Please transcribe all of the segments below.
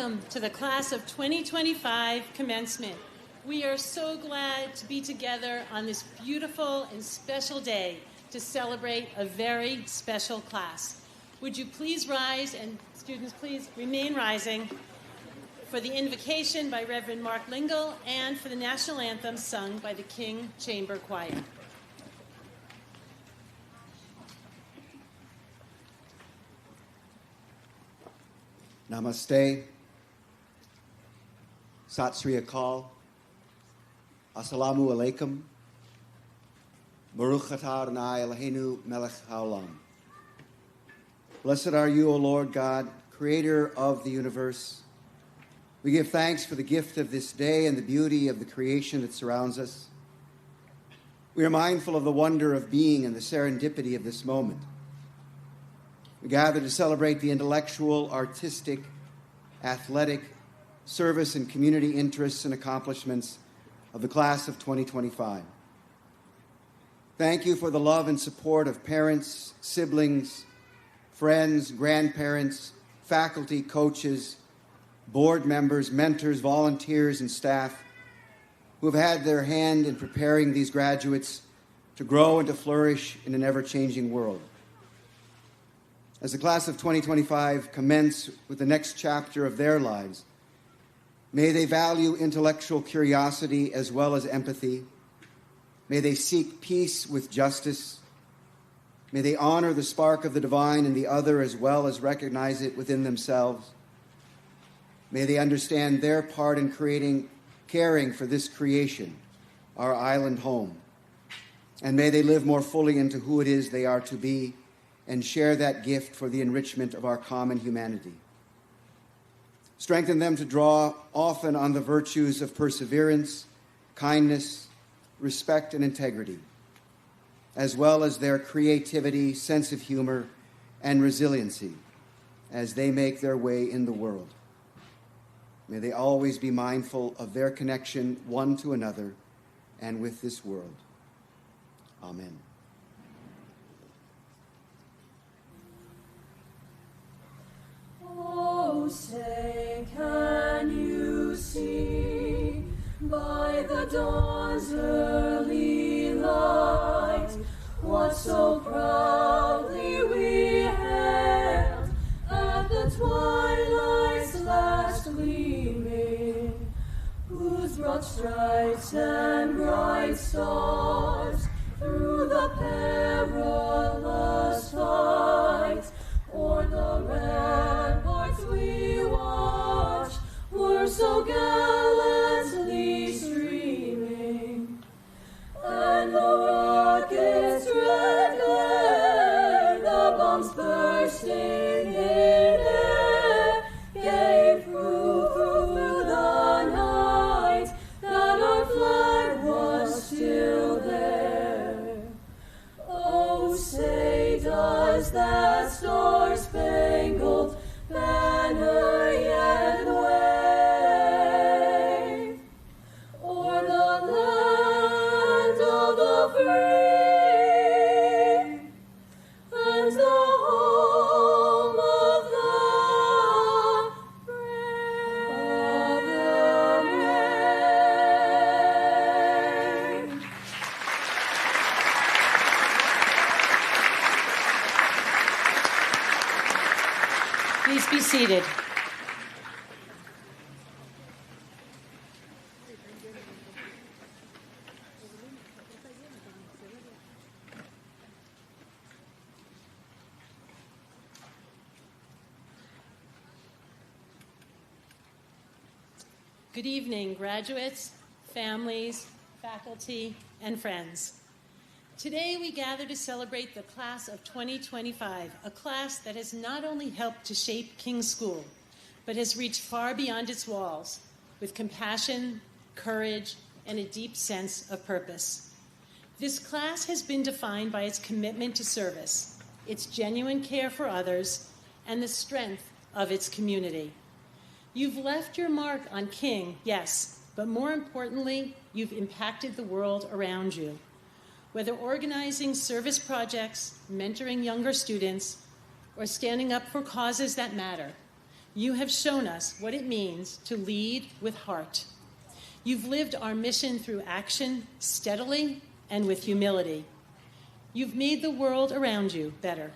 Welcome to the class of 2025 commencement. We are so glad to be together on this beautiful and special day to celebrate a very special class. Would you please rise, and students please remain rising, for the invocation by Reverend Mark Lingle and for the national anthem sung by the King Chamber Choir. Namaste, Sat Sri Akal, Assalamu Alaikum, Baruch Atah Adonai Eloheinu Melech Haolam. Blessed are you, O Lord God, creator of the universe. We give thanks for the gift of this day and the beauty of the creation that surrounds us. We are mindful of the wonder of being and the serendipity of this moment. We gather to celebrate the intellectual, artistic, athletic, service, and community interests and accomplishments of the class of 2025. Thank you for the love and support of parents, siblings, friends, grandparents, faculty, coaches, board members, mentors, volunteers, and staff who have had their hand in preparing these graduates to grow and to flourish in an ever-changing world. As the class of 2025 commence with the next chapter of their lives, may they value intellectual curiosity as well as empathy. May they seek peace with justice. May they honor the spark of the divine in the other as well as recognize it within themselves. May they understand their part in caring for this creation, our island home. And may they live more fully into who it is they are to be and share that gift for the enrichment of our common humanity. Strengthen them to draw often on the virtues of perseverance, kindness, respect, and integrity, as well as their creativity, sense of humor, and resiliency as they make their way in the world. May they always be mindful of their connection one to another and with this world. Amen. Oh, say, can you see by the dawn's early light what so proudly we hailed at the twilight's last gleaming, whose broad stripes and bright stars through the perilous fight o'er the ramparts we watched were so gallantly streaming, and the rockets' red glare, the bombs bursting in air, gave proof through the night that our flag was still there. Oh, say, does that star-spangled banner yet wave o'er the land of the free and the home of the brave? Please be seated. Good evening, graduates, families, faculty, and friends. Today we gather to celebrate the class of 2025, a class that has not only helped to shape King's School, but has reached far beyond its walls with compassion, courage, and a deep sense of purpose. This class has been defined by its commitment to service, its genuine care for others, and the strength of its community. You've left your mark on King, yes, but more importantly, you've impacted the world around you. Whether organizing service projects, mentoring younger students, or standing up for causes that matter, You have shown us what it means to lead with heart. You've lived our mission through action steadily and with humility. You've made the world around you better.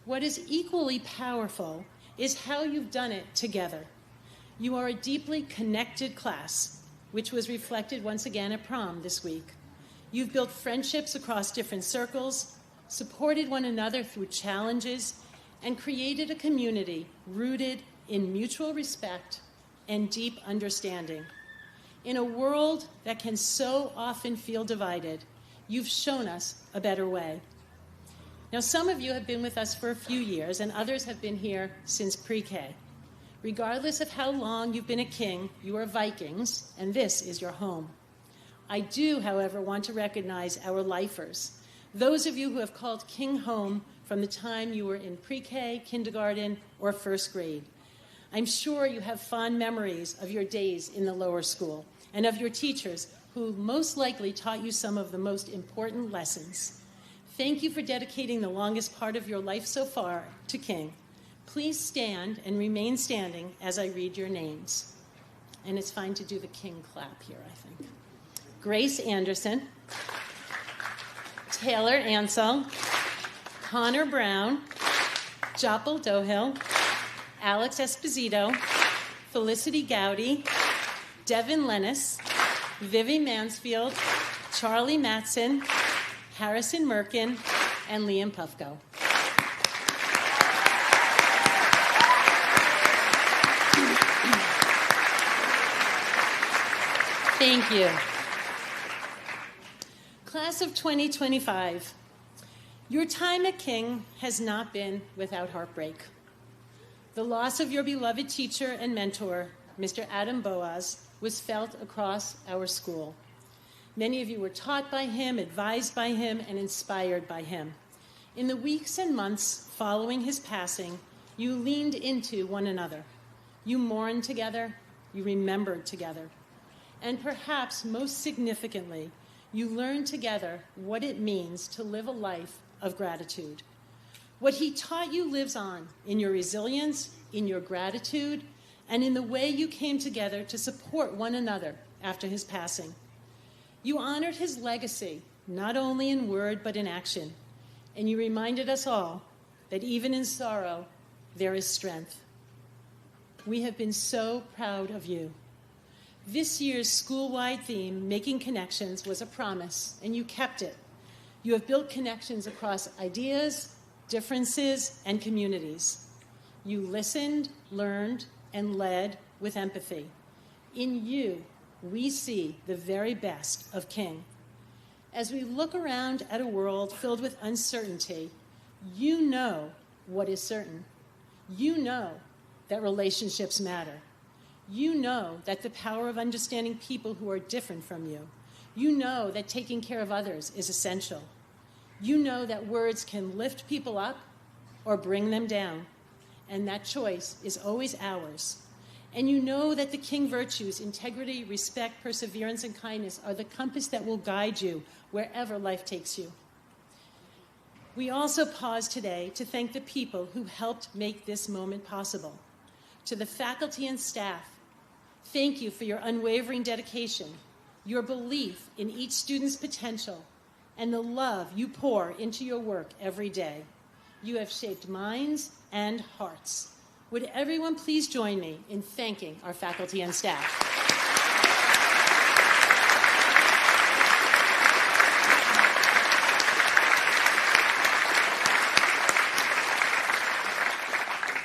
What is equally powerful is how you've done it together. You are a deeply connected class, which was reflected once again at prom this week. You've built friendships across different circles, supported one another through challenges, and created a community rooted in mutual respect and deep understanding. In a world that can so often feel divided, you've shown us a better way. Now, some of you have been with us for a few years, and others have been here since pre-K. Regardless of how long you've been a King, you are Vikings, and this is your home. I do, however, want to recognize our lifers, those of you who have called King home from the time you were in pre-K, kindergarten, or first grade. I'm sure you have fond memories of your days in the lower school and of your teachers who most likely taught you some of the most important lessons. Thank you for dedicating the longest part of your life so far to King. Please stand and remain standing as I read your names. And it's fine to do the King clap here, I think. Grace Anderson, Taylor Ansell, Connor Brown, Jopel Dohill, Alex Esposito, Felicity Gowdy, Devin Lennis, Vivi Mansfield, Charlie Matson, Harrison Merkin, and Liam Pufko. Thank you. Class of 2025, your time at King has not been without heartbreak. The loss of your beloved teacher and mentor, Mr. Adam Boaz, was felt across our school. Many of you were taught by him, advised by him, and inspired by him. In the weeks and months following his passing, you leaned into one another. You mourned together, you remembered together. And perhaps most significantly, you learned together what it means to live a life of gratitude. What he taught you lives on in your resilience, in your gratitude, and in the way you came together to support one another after his passing. You honored his legacy, not only in word but in action, and you reminded us all that even in sorrow, there is strength. We have been so proud of you. This year's school-wide theme, Making Connections, was a promise, and you kept it. You have built connections across ideas, differences, and communities. You listened, learned, and led with empathy. In you, we see the very best of King. As we look around at a world filled with uncertainty, you know what is certain. You know that relationships matter. You know that the power of understanding people who are different from you. You know that taking care of others is essential. You know that words can lift people up or bring them down, and that choice is always ours. And you know that the King virtues, integrity, respect, perseverance, and kindness are the compass that will guide you wherever life takes you. We also pause today to thank the people who helped make this moment possible. To the faculty and staff, thank you for your unwavering dedication, your belief in each student's potential, and the love you pour into your work every day. You have shaped minds and hearts. Would everyone please join me in thanking our faculty and staff?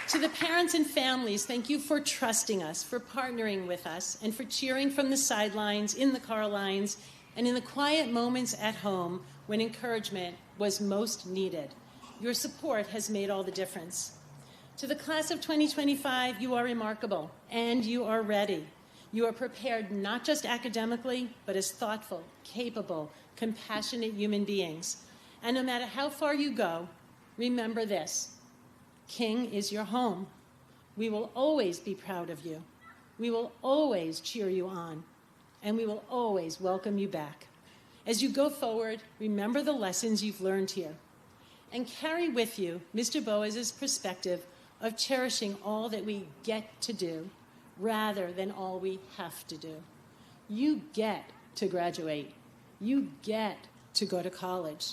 To the parents and families, thank you for trusting us, for partnering with us, and for cheering from the sidelines, in the car lines, and in the quiet moments at home when encouragement was most needed. Your support has made all the difference. To the class of 2025, you are remarkable, and you are ready. You are prepared not just academically, but as thoughtful, capable, compassionate human beings. And no matter how far you go, remember this: King is your home. We will always be proud of you. We will always cheer you on, and we will always welcome you back. As you go forward, remember the lessons you've learned here, and carry with you Mr. Boaz's perspective of cherishing all that we get to do rather than all we have to do. You get to graduate. You get to go to college.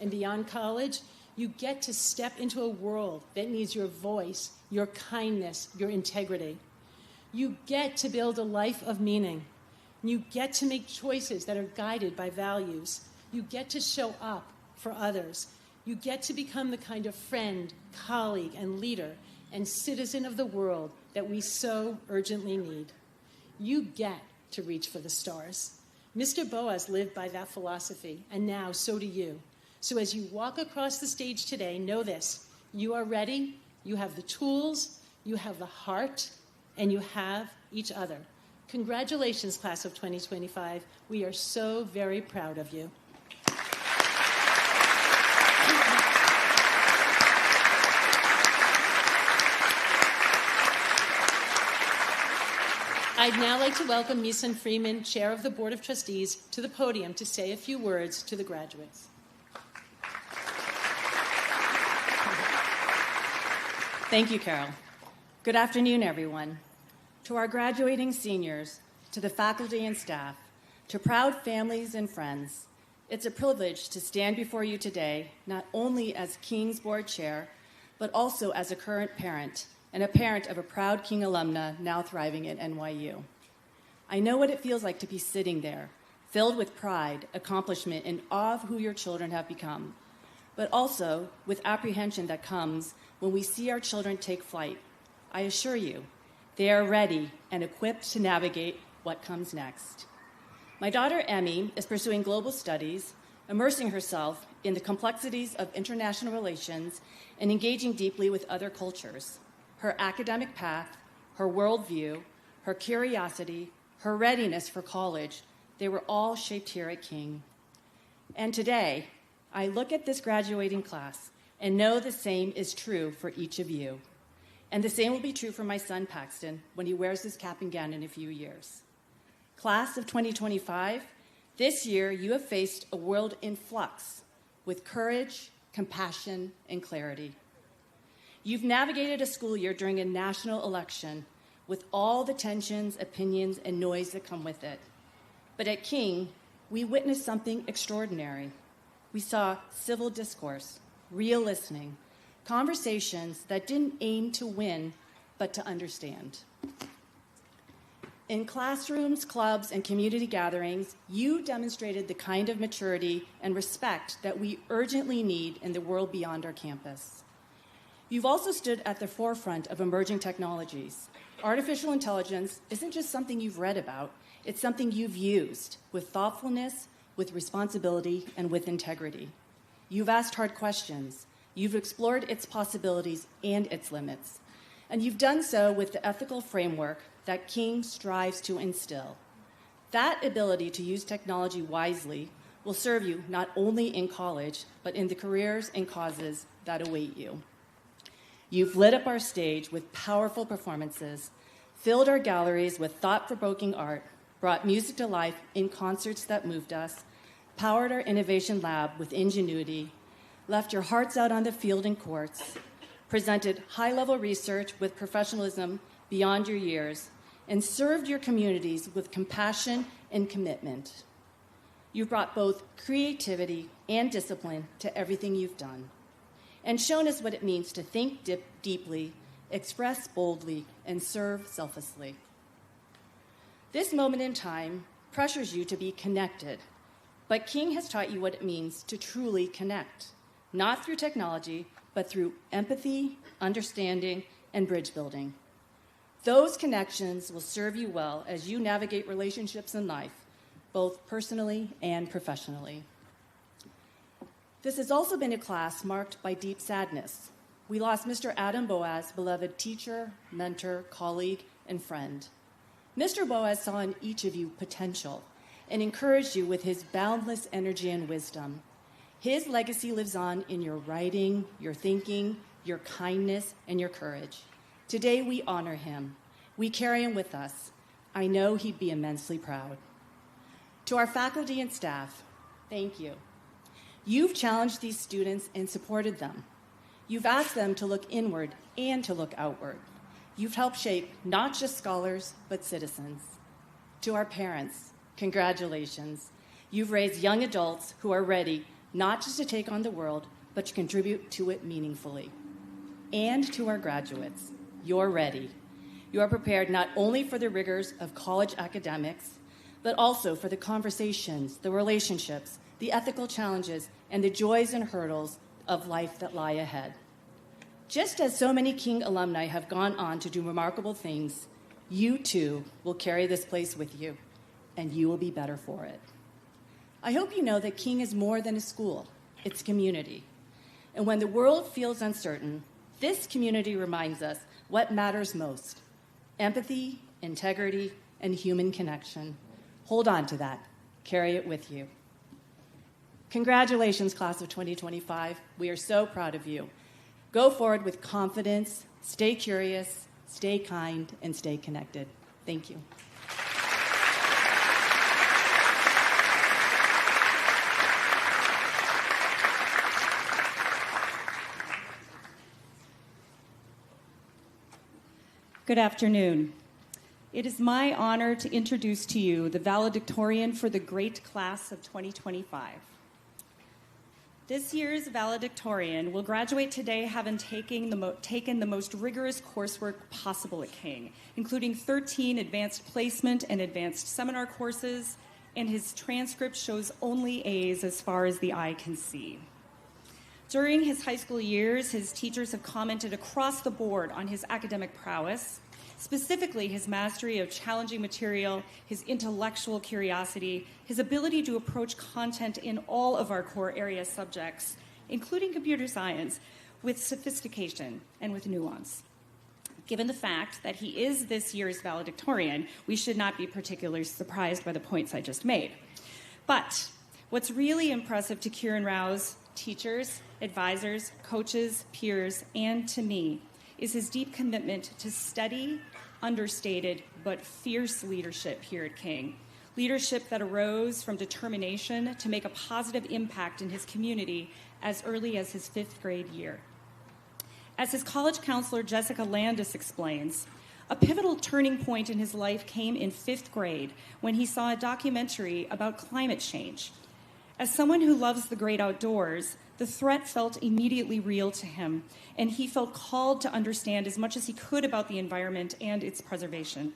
And beyond college, you get to step into a world that needs your voice, your kindness, your integrity. You get to build a life of meaning. You get to make choices that are guided by values. You get to show up for others. You get to become the kind of friend, colleague, and leader and citizen of the world that we so urgently need. You get to reach for the stars. Mr. Boas lived by that philosophy, and now so do you. So as you walk across the stage today, know this: you are ready, you have the tools, you have the heart, and you have each other. Congratulations, class of 2025. We are so very proud of you. I'd now like to welcome Misan Freeman, Chair of the Board of Trustees, to the podium to say a few words to the graduates. Thank you, Carol. Good afternoon, everyone. To our graduating seniors, to the faculty and staff, to proud families and friends, it's a privilege to stand before you today, not only as King's Board Chair, but also as a current parent and a parent of a proud King alumna now thriving at NYU. I know what it feels like to be sitting there, filled with pride, accomplishment, and awe of who your children have become, but also with apprehension that comes when we see our children take flight. I assure you, they are ready and equipped to navigate what comes next. My daughter, Emmy, is pursuing global studies, immersing herself in the complexities of international relations and engaging deeply with other cultures. Her academic path, her worldview, her curiosity, her readiness for college, they were all shaped here at King. And today, I look at this graduating class and know the same is true for each of you. And the same will be true for my son, Paxton, when he wears his cap and gown in a few years. Class of 2025, this year you have faced a world in flux with courage, compassion, and clarity. You've navigated a school year during a national election with all the tensions, opinions, and noise that come with it. But at King, we witnessed something extraordinary. We saw civil discourse, real listening, conversations that didn't aim to win, but to understand. In classrooms, clubs, and community gatherings, you demonstrated the kind of maturity and respect that we urgently need in the world beyond our campus. You've also stood at the forefront of emerging technologies. Artificial intelligence isn't just something you've read about, it's something you've used with thoughtfulness, with responsibility, and with integrity. You've asked hard questions. You've explored its possibilities and its limits. And you've done so with the ethical framework that King strives to instill. That ability to use technology wisely will serve you not only in college, but in the careers and causes that await you. You've lit up our stage with powerful performances, filled our galleries with thought-provoking art, brought music to life in concerts that moved us, powered our innovation lab with ingenuity, left your hearts out on the field and courts, presented high-level research with professionalism beyond your years, and served your communities with compassion and commitment. You've brought both creativity and discipline to everything you've done, and shown us what it means to think deeply, express boldly, and serve selflessly. This moment in time pressures you to be connected, but King has taught you what it means to truly connect, not through technology, but through empathy, understanding, and bridge building. Those connections will serve you well as you navigate relationships in life, both personally and professionally. This has also been a class marked by deep sadness. We lost Mr. Adam Boas, beloved teacher, mentor, colleague, and friend. Mr. Boas saw in each of you potential and encouraged you with his boundless energy and wisdom. His legacy lives on in your writing, your thinking, your kindness, and your courage. Today we honor him. We carry him with us. I know he'd be immensely proud. To our faculty and staff, thank you. You've challenged these students and supported them. You've asked them to look inward and to look outward. You've helped shape not just scholars, but citizens. To our parents, congratulations. You've raised young adults who are ready not just to take on the world, but to contribute to it meaningfully. And to our graduates, you're ready. You are prepared not only for the rigors of college academics, but also for the conversations, the relationships, the ethical challenges, and the joys and hurdles of life that lie ahead. Just as so many King alumni have gone on to do remarkable things, you too will carry this place with you, and you will be better for it. I hope you know that King is more than a school, it's community. And when the world feels uncertain, this community reminds us what matters most: empathy, integrity, and human connection. Hold on to that. Carry it with you. Congratulations, class of 2025. We are so proud of you. Go forward with confidence, stay curious, stay kind, and stay connected. Thank you. Good afternoon. It is my honor to introduce to you the valedictorian for the great class of 2025. This year's valedictorian will graduate today having taken the most rigorous coursework possible at King, including 13 advanced placement and advanced seminar courses, and his transcript shows only A's as far as the eye can see. During his high school years, his teachers have commented across the board on his academic prowess, specifically his mastery of challenging material, his intellectual curiosity, his ability to approach content in all of our core area subjects, including computer science, with sophistication and with nuance. Given the fact that he is this year's valedictorian, we should not be particularly surprised by the points I just made. But what's really impressive to Kieran Rao's teachers, advisors, coaches, peers, and to me is his deep commitment to steady, understated, but fierce leadership here at King. Leadership that arose from determination to make a positive impact in his community as early as his 5th grade year. As his college counselor, Jessica Landis, explains, a pivotal turning point in his life came in 5th grade when he saw a documentary about climate change. As someone who loves the great outdoors, the threat felt immediately real to him, and he felt called to understand as much as he could about the environment and its preservation.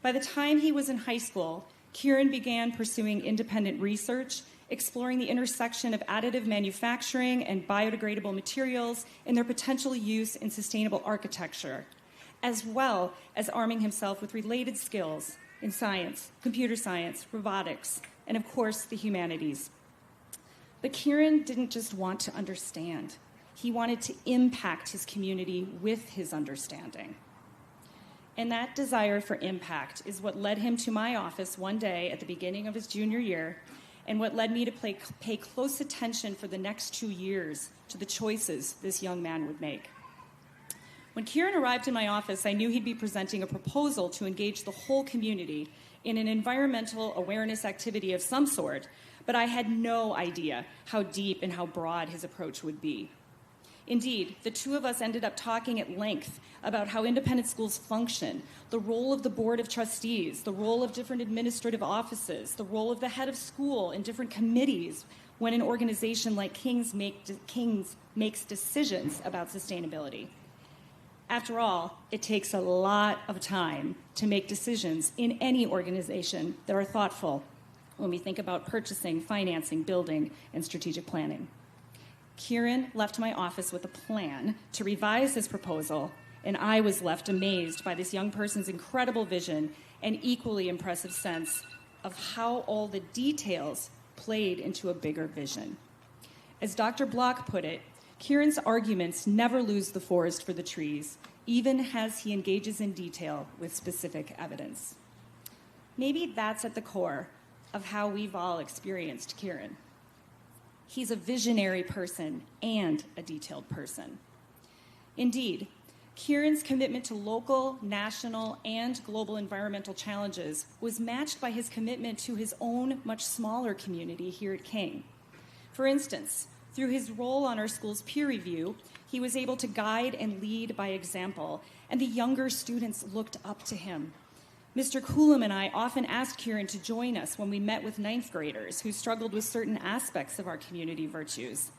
By the time he was in high school, Kieran began pursuing independent research, exploring the intersection of additive manufacturing and biodegradable materials and their potential use in sustainable architecture, as well as arming himself with related skills in science, computer science, robotics, and of course, the humanities. But Kieran didn't just want to understand. He wanted to impact his community with his understanding. And that desire for impact is what led him to my office one day at the beginning of his junior year, and what led me to pay close attention for the next 2 years to the choices this young man would make. When Kieran arrived in my office, I knew he'd be presenting a proposal to engage the whole community in an environmental awareness activity of some sort, but I had no idea how deep and how broad his approach would be. Indeed, the two of us ended up talking at length about how independent schools function, the role of the board of trustees, the role of different administrative offices, the role of the head of school in different committees when an organization like King's makes decisions about sustainability. After all, it takes a lot of time to make decisions in any organization that are thoughtful when we think about purchasing, financing, building, and strategic planning. Kieran left my office with a plan to revise his proposal, and I was left amazed by this young person's incredible vision and equally impressive sense of how all the details played into a bigger vision. As Dr. Block put it, Kieran's arguments never lose the forest for the trees, even as he engages in detail with specific evidence. Maybe that's at the core of how we've all experienced Kieran. He's a visionary person and a detailed person. Indeed, Kieran's commitment to local, national, and global environmental challenges was matched by his commitment to his own much smaller community here at King. For instance, through his role on our school's peer review, He was able to guide and lead by example, and the younger students looked up to him. Mr. Coulomb and I often asked Kieran to join us when we met with ninth graders who struggled with certain aspects of our community virtues,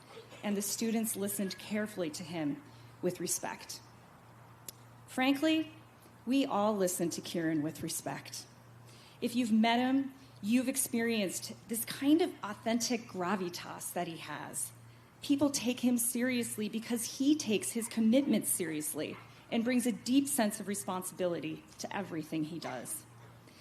and the students listened carefully to him with respect. Frankly, we all listen to Kieran with respect. If you've met him, you've experienced this kind of authentic gravitas that he has. People take him seriously because he takes his commitments seriously and brings a deep sense of responsibility to everything he does.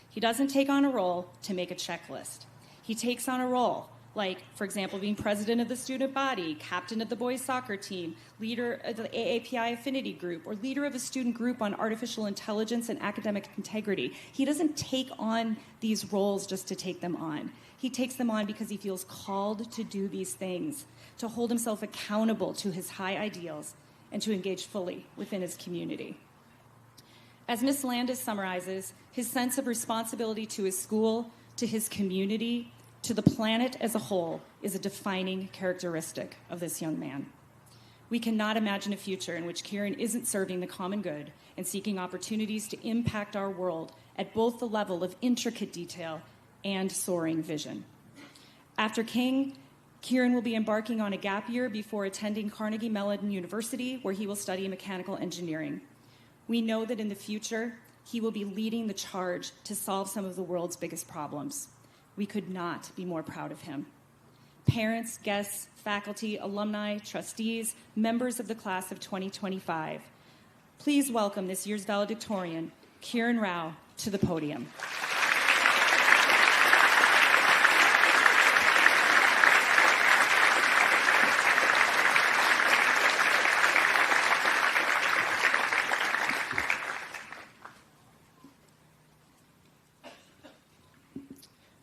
He doesn't take on a role to make a checklist. He takes on a role, like, for example, being president of the student body, captain of the boys' soccer team, leader of the AAPI affinity group, or leader of a student group on artificial intelligence and academic integrity. He doesn't take on these roles just to take them on. He takes them on because he feels called to do these things, to hold himself accountable to his high ideals, and to engage fully within his community. As Ms. Landis summarizes, his sense of responsibility to his school, to his community, to the planet as a whole is a defining characteristic of this young man. We cannot imagine a future in which Kieran isn't serving the common good and seeking opportunities to impact our world at both the level of intricate detail and soaring vision. After King, Kieran will be embarking on a gap year before attending Carnegie Mellon University, where he will study mechanical engineering. We know that in the future, he will be leading the charge to solve some of the world's biggest problems. We could not be more proud of him. Parents, guests, faculty, alumni, trustees, members of the class of 2025, please welcome this year's valedictorian, Kieran Rao, to the podium.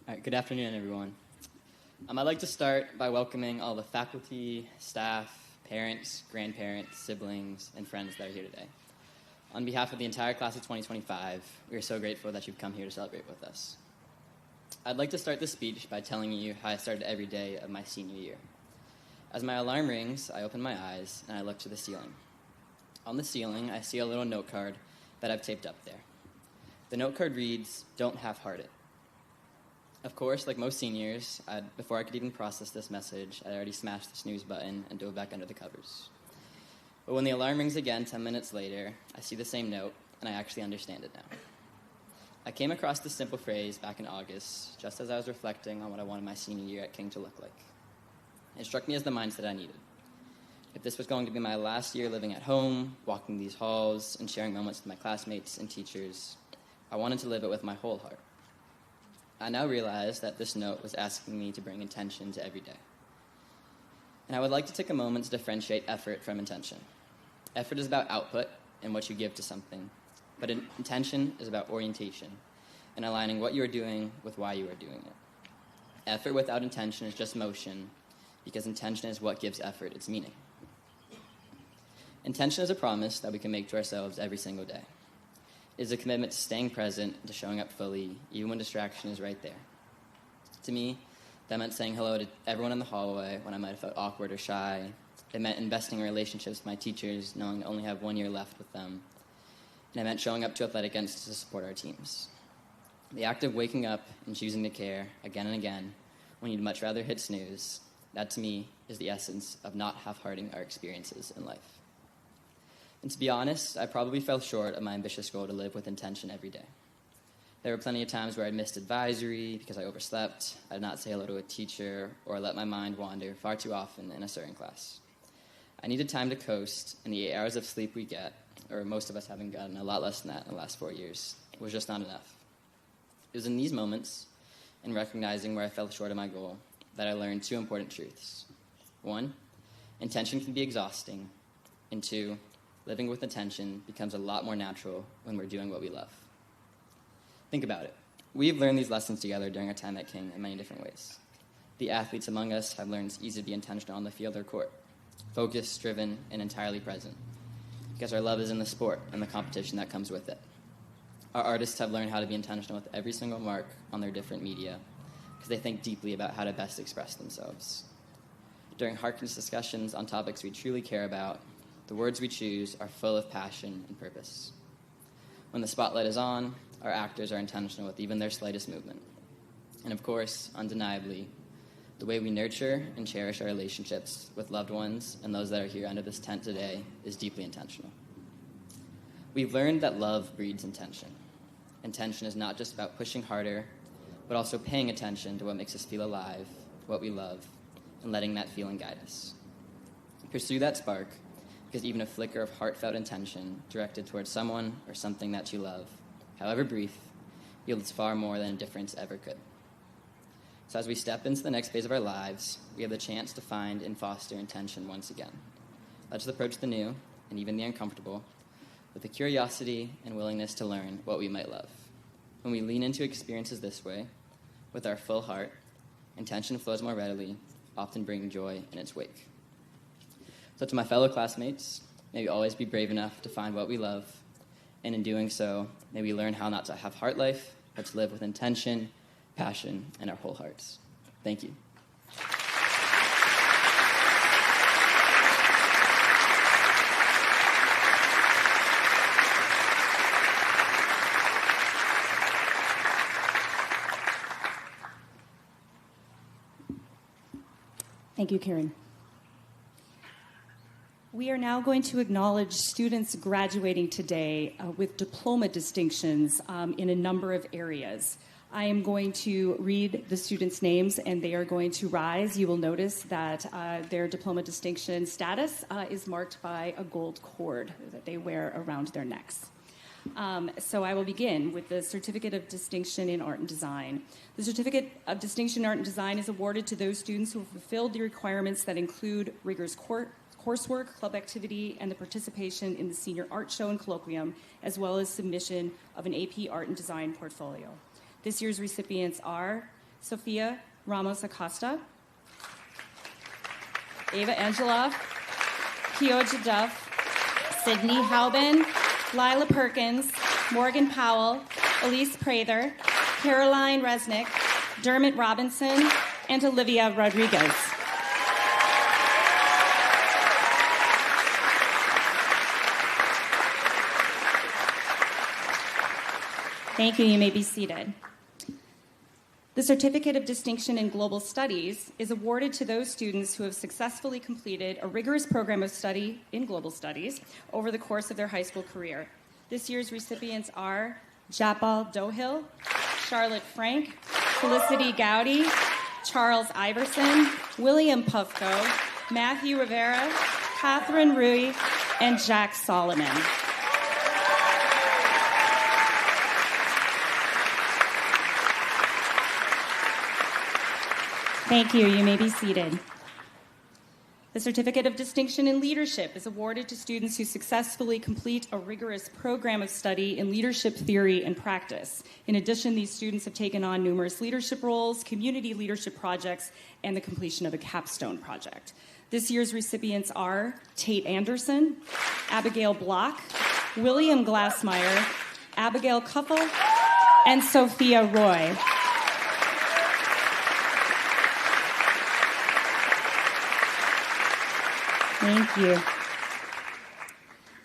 All right, good afternoon, everyone. I'd like to start by welcoming all the faculty, staff, parents, grandparents, siblings, and friends that are here today. On behalf of the entire class of 2025, we are so grateful that you've come here to celebrate with us. I'd like to start this speech by telling you how I started every day of my senior year. As my alarm rings, I open my eyes and I look to the ceiling. On the ceiling, I see a little note card that I've taped up there. The note card reads, "Don't half-heart it." Of course, like most seniors, before I could even process this message, I'd already smashed the snooze button and dove back under the covers. But when the alarm rings again 10 minutes later, I see the same note, and I actually understand it now. I came across this simple phrase back in August, just as I was reflecting on what I wanted my senior year at King to look like. It struck me as the mindset I needed. If this was going to be my last year living at home, walking these halls, and sharing moments with my classmates and teachers, I wanted to live it with my whole heart. I now realize that this note was asking me to bring intention to every day. And I would like to take a moment to differentiate effort from intention. Effort is about output and what you give to something, but intention is about orientation and aligning what you are doing with why you are doing it. Effort without intention is just motion, because intention is what gives effort its meaning. Intention is a promise that we can make to ourselves every single day. It is a commitment to staying present and to showing up fully, even when distraction is right there. To me, that meant saying hello to everyone in the hallway when I might have felt awkward or shy. It meant investing in relationships with my teachers, knowing I only have 1 year left with them. And it meant showing up to athletic events to support our teams. The act of waking up and choosing to care again and again when you'd much rather hit snooze, that to me is the essence of not half-hearting our experiences in life. And to be honest, I probably fell short of my ambitious goal to live with intention every day. There were plenty of times where I missed advisory because I overslept, I did not say hello to a teacher, or I let my mind wander far too often in a certain class. I needed time to coast, and the 8 hours of sleep we get, or most of us having gotten a lot less than that in the last 4 years, was just not enough. It was in these moments, in recognizing where I fell short of my goal, that I learned 2 important truths. 1, intention can be exhausting, and 2, living with intention becomes a lot more natural when we're doing what we love. Think about it. We've learned these lessons together during our time at King in many different ways. The athletes among us have learned it's easy to be intentional on the field or court, focused, driven, and entirely present, because our love is in the sport and the competition that comes with it. Our artists have learned how to be intentional with every single mark on their different media, because they think deeply about how to best express themselves. During Harkins discussions on topics we truly care about, the words we choose are full of passion and purpose. When the spotlight is on, our actors are intentional with even their slightest movement. And of course, undeniably, the way we nurture and cherish our relationships with loved ones and those that are here under this tent today is deeply intentional. We've learned that love breeds intention. Intention is not just about pushing harder, but also paying attention to what makes us feel alive, what we love, and letting that feeling guide us. Pursue that spark, because even a flicker of heartfelt intention directed towards someone or something that you love, however brief, yields far more than indifference ever could. So as we step into the next phase of our lives, we have the chance to find and foster intention once again. Let's approach the new, and even the uncomfortable, with a curiosity and willingness to learn what we might love. When we lean into experiences this way, with our full heart, intention flows more readily, often bringing joy in its wake. So to my fellow classmates, may we always be brave enough to find what we love, and in doing so, may we learn how not to have heart life, but to live with intention, passion, and our whole hearts. Thank you. Thank you, Karen. We are now going to acknowledge students graduating today with diploma distinctions in a number of areas. I am going to read the students' names, and they are going to rise. You will notice that their diploma distinction status is marked by a gold cord that they wear around their necks. So I will begin with the Certificate of Distinction in Art and Design. The Certificate of Distinction in Art and Design is awarded to those students who have fulfilled the requirements that include rigorous coursework, club activity, and the participation in the Senior Art Show and Colloquium, as well as submission of an AP Art and Design portfolio. This year's recipients are Sophia Ramos Acosta, Ava Angela, Kyoja Duff, Sydney Halbin, Lila Perkins, Morgan Powell, Elise Prather, Caroline Resnick, Dermot Robinson, and Olivia Rodriguez. Thank you. You may be seated. The Certificate of Distinction in Global Studies is awarded to those students who have successfully completed a rigorous program of study in global studies over the course of their high school career. This year's recipients are Japal Dohill, Charlotte Frank, Felicity Gowdy, Charles Iverson, William Puffco, Matthew Rivera, Catherine Rui, and Jack Solomon. Thank you. You may be seated. The Certificate of Distinction in Leadership is awarded to students who successfully complete a rigorous program of study in leadership theory and practice. In addition, these students have taken on numerous leadership roles, community leadership projects, and the completion of a capstone project. This year's recipients are Tate Anderson, Abigail Block, William Glassmeyer, Abigail Kuffel, and Sophia Roy. Thank you.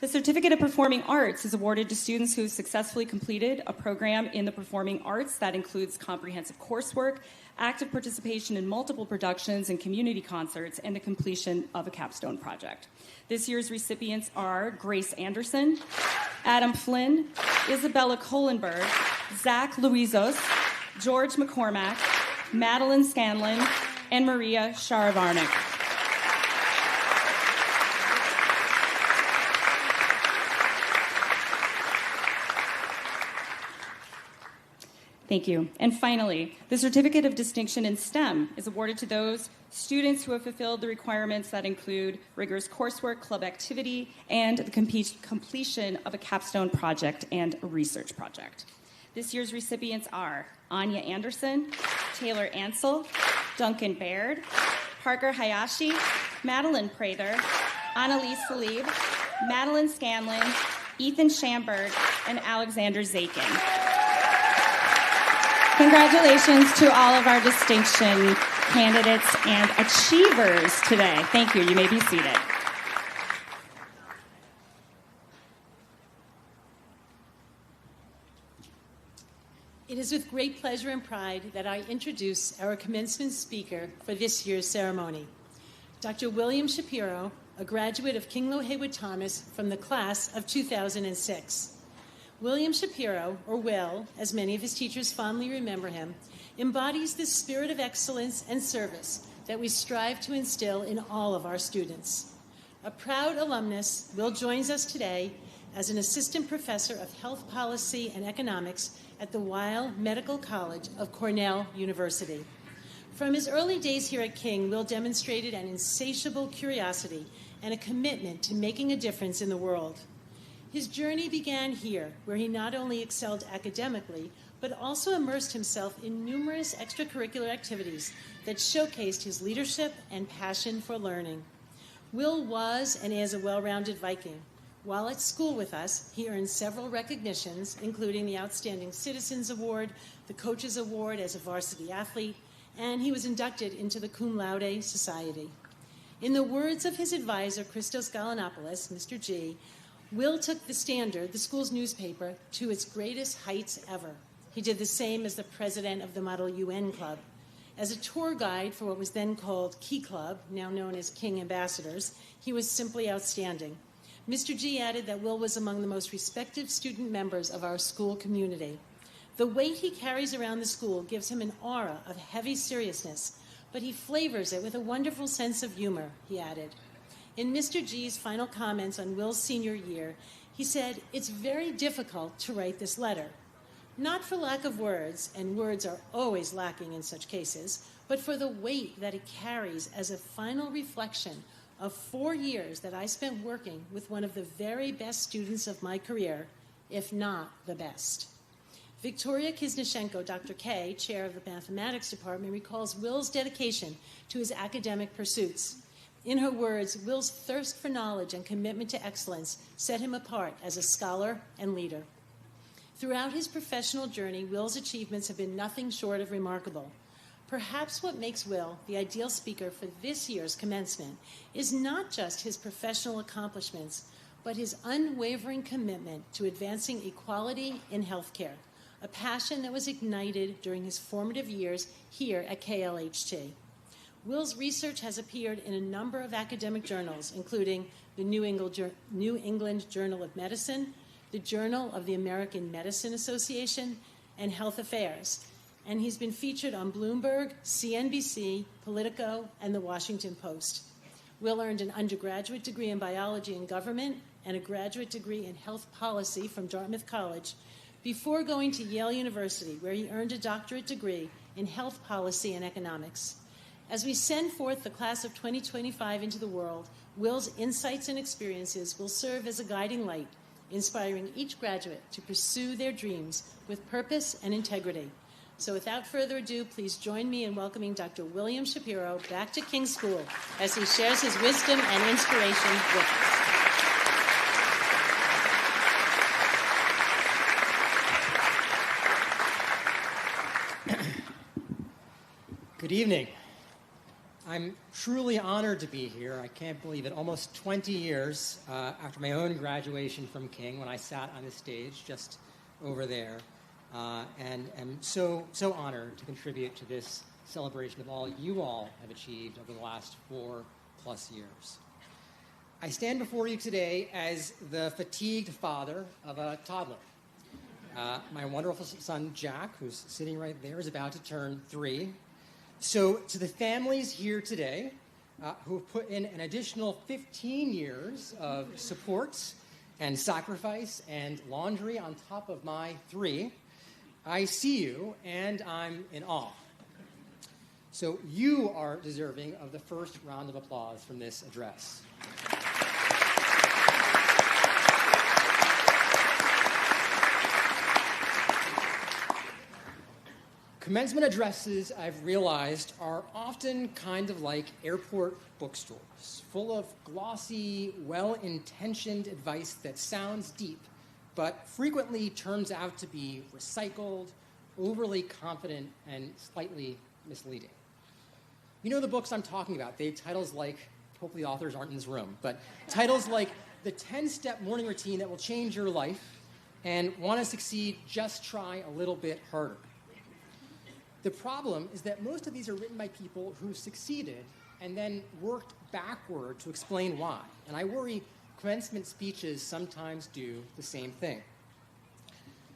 The Certificate of Performing Arts is awarded to students who have successfully completed a program in the performing arts that includes comprehensive coursework, active participation in multiple productions and community concerts, and the completion of a capstone project. This year's recipients are Grace Anderson, Adam Flynn, Isabella Kohlenberg, Zach Luizos, George McCormack, Madeline Scanlon, and Maria Sharavarnik. Thank you. And finally, the Certificate of Distinction in STEM is awarded to those students who have fulfilled the requirements that include rigorous coursework, club activity, and the completion of a capstone project and a research project. This year's recipients are Anya Anderson, Taylor Ansel, Duncan Baird, Parker Hayashi, Madeline Prather, Annalise Salib, Madeline Scanlon, Ethan Schamberg, and Alexander Zakin. Congratulations to all of our distinction candidates and achievers today. Thank you. You may be seated. It is with great pleasure and pride that I introduce our commencement speaker for this year's ceremony, Dr. William Shapiro, a graduate of King Haywood Thomas from the class of 2006. William Shapiro, or Will, as many of his teachers fondly remember him, embodies the spirit of excellence and service that we strive to instill in all of our students. A proud alumnus, Will joins us today as an assistant professor of health policy and economics at the Weill Medical College of Cornell University. From his early days here at King, Will demonstrated an insatiable curiosity and a commitment to making a difference in the world. His journey began here, where he not only excelled academically, but also immersed himself in numerous extracurricular activities that showcased his leadership and passion for learning. Will was and is a well-rounded Viking. While at school with us, he earned several recognitions, including the Outstanding Citizens Award, the Coaches Award as a varsity athlete, and he was inducted into the Cum Laude Society. In the words of his advisor, Christos Galanopoulos, Mr. G, Will took the Standard, the school's newspaper, to its greatest heights ever. He did the same as the president of the Model UN Club. As a tour guide for what was then called Key Club, now known as King Ambassadors, he was simply outstanding. Mr. G added that Will was among the most respected student members of our school community. The weight he carries around the school gives him an aura of heavy seriousness, but he flavors it with a wonderful sense of humor, he added. In Mr. G's final comments on Will's senior year, he said, "It's very difficult to write this letter. Not for lack of words, and words are always lacking in such cases, but for the weight that it carries as a final reflection of 4 years that I spent working with one of the very best students of my career, if not the best." Victoria Kishnashenko, Dr. K, chair of the mathematics department, recalls Will's dedication to his academic pursuits. In her words, Will's thirst for knowledge and commitment to excellence set him apart as a scholar and leader. Throughout his professional journey, Will's achievements have been nothing short of remarkable. Perhaps what makes Will the ideal speaker for this year's commencement is not just his professional accomplishments, but his unwavering commitment to advancing equality in healthcare, a passion that was ignited during his formative years here at KLHT. Will's research has appeared in a number of academic journals, including the New England Journal of Medicine, the Journal of the American Medicine Association, and Health Affairs. And he's been featured on Bloomberg, CNBC, Politico, and the Washington Post. Will earned an undergraduate degree in biology and government and a graduate degree in health policy from Dartmouth College before going to Yale University, where he earned a doctorate degree in health policy and economics. As we send forth the class of 2025 into the world, Will's insights and experiences will serve as a guiding light, inspiring each graduate to pursue their dreams with purpose and integrity. So without further ado, please join me in welcoming Dr. William Shapiro back to King School as he shares his wisdom and inspiration with us. Good evening. I'm truly honored to be here. I can't believe it. Almost 20 years after my own graduation from King, when I sat on this stage just over there, and am so honored to contribute to this celebration of all you all have achieved over the last 4+ years. I stand before you today as the fatigued father of a toddler. My wonderful son, Jack, who's sitting right there, is about to turn 3. So to the families here today who have put in an additional 15 years of support and sacrifice and laundry on top of my 3, I see you and I'm in awe. So you are deserving of the first round of applause from this address. Commencement addresses, I've realized, are often kind of like airport bookstores, full of glossy, well-intentioned advice that sounds deep, but frequently turns out to be recycled, overly confident, and slightly misleading. You know the books I'm talking about. They have titles like, hopefully the authors aren't in this room, but titles like The 10-Step Morning Routine That Will Change Your Life, and want to succeed, just try a little bit harder. The problem is that most of these are written by people who succeeded and then worked backward to explain why. And I worry commencement speeches sometimes do the same thing.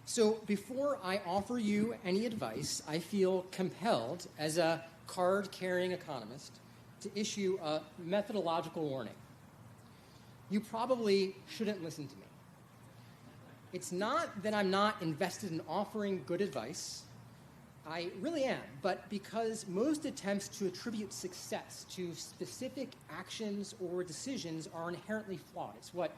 So before I offer you any advice, I feel compelled, as a card-carrying economist, to issue a methodological warning. You probably shouldn't listen to me. It's not that I'm not invested in offering good advice. I really am, but because most attempts to attribute success to specific actions or decisions are inherently flawed. It's what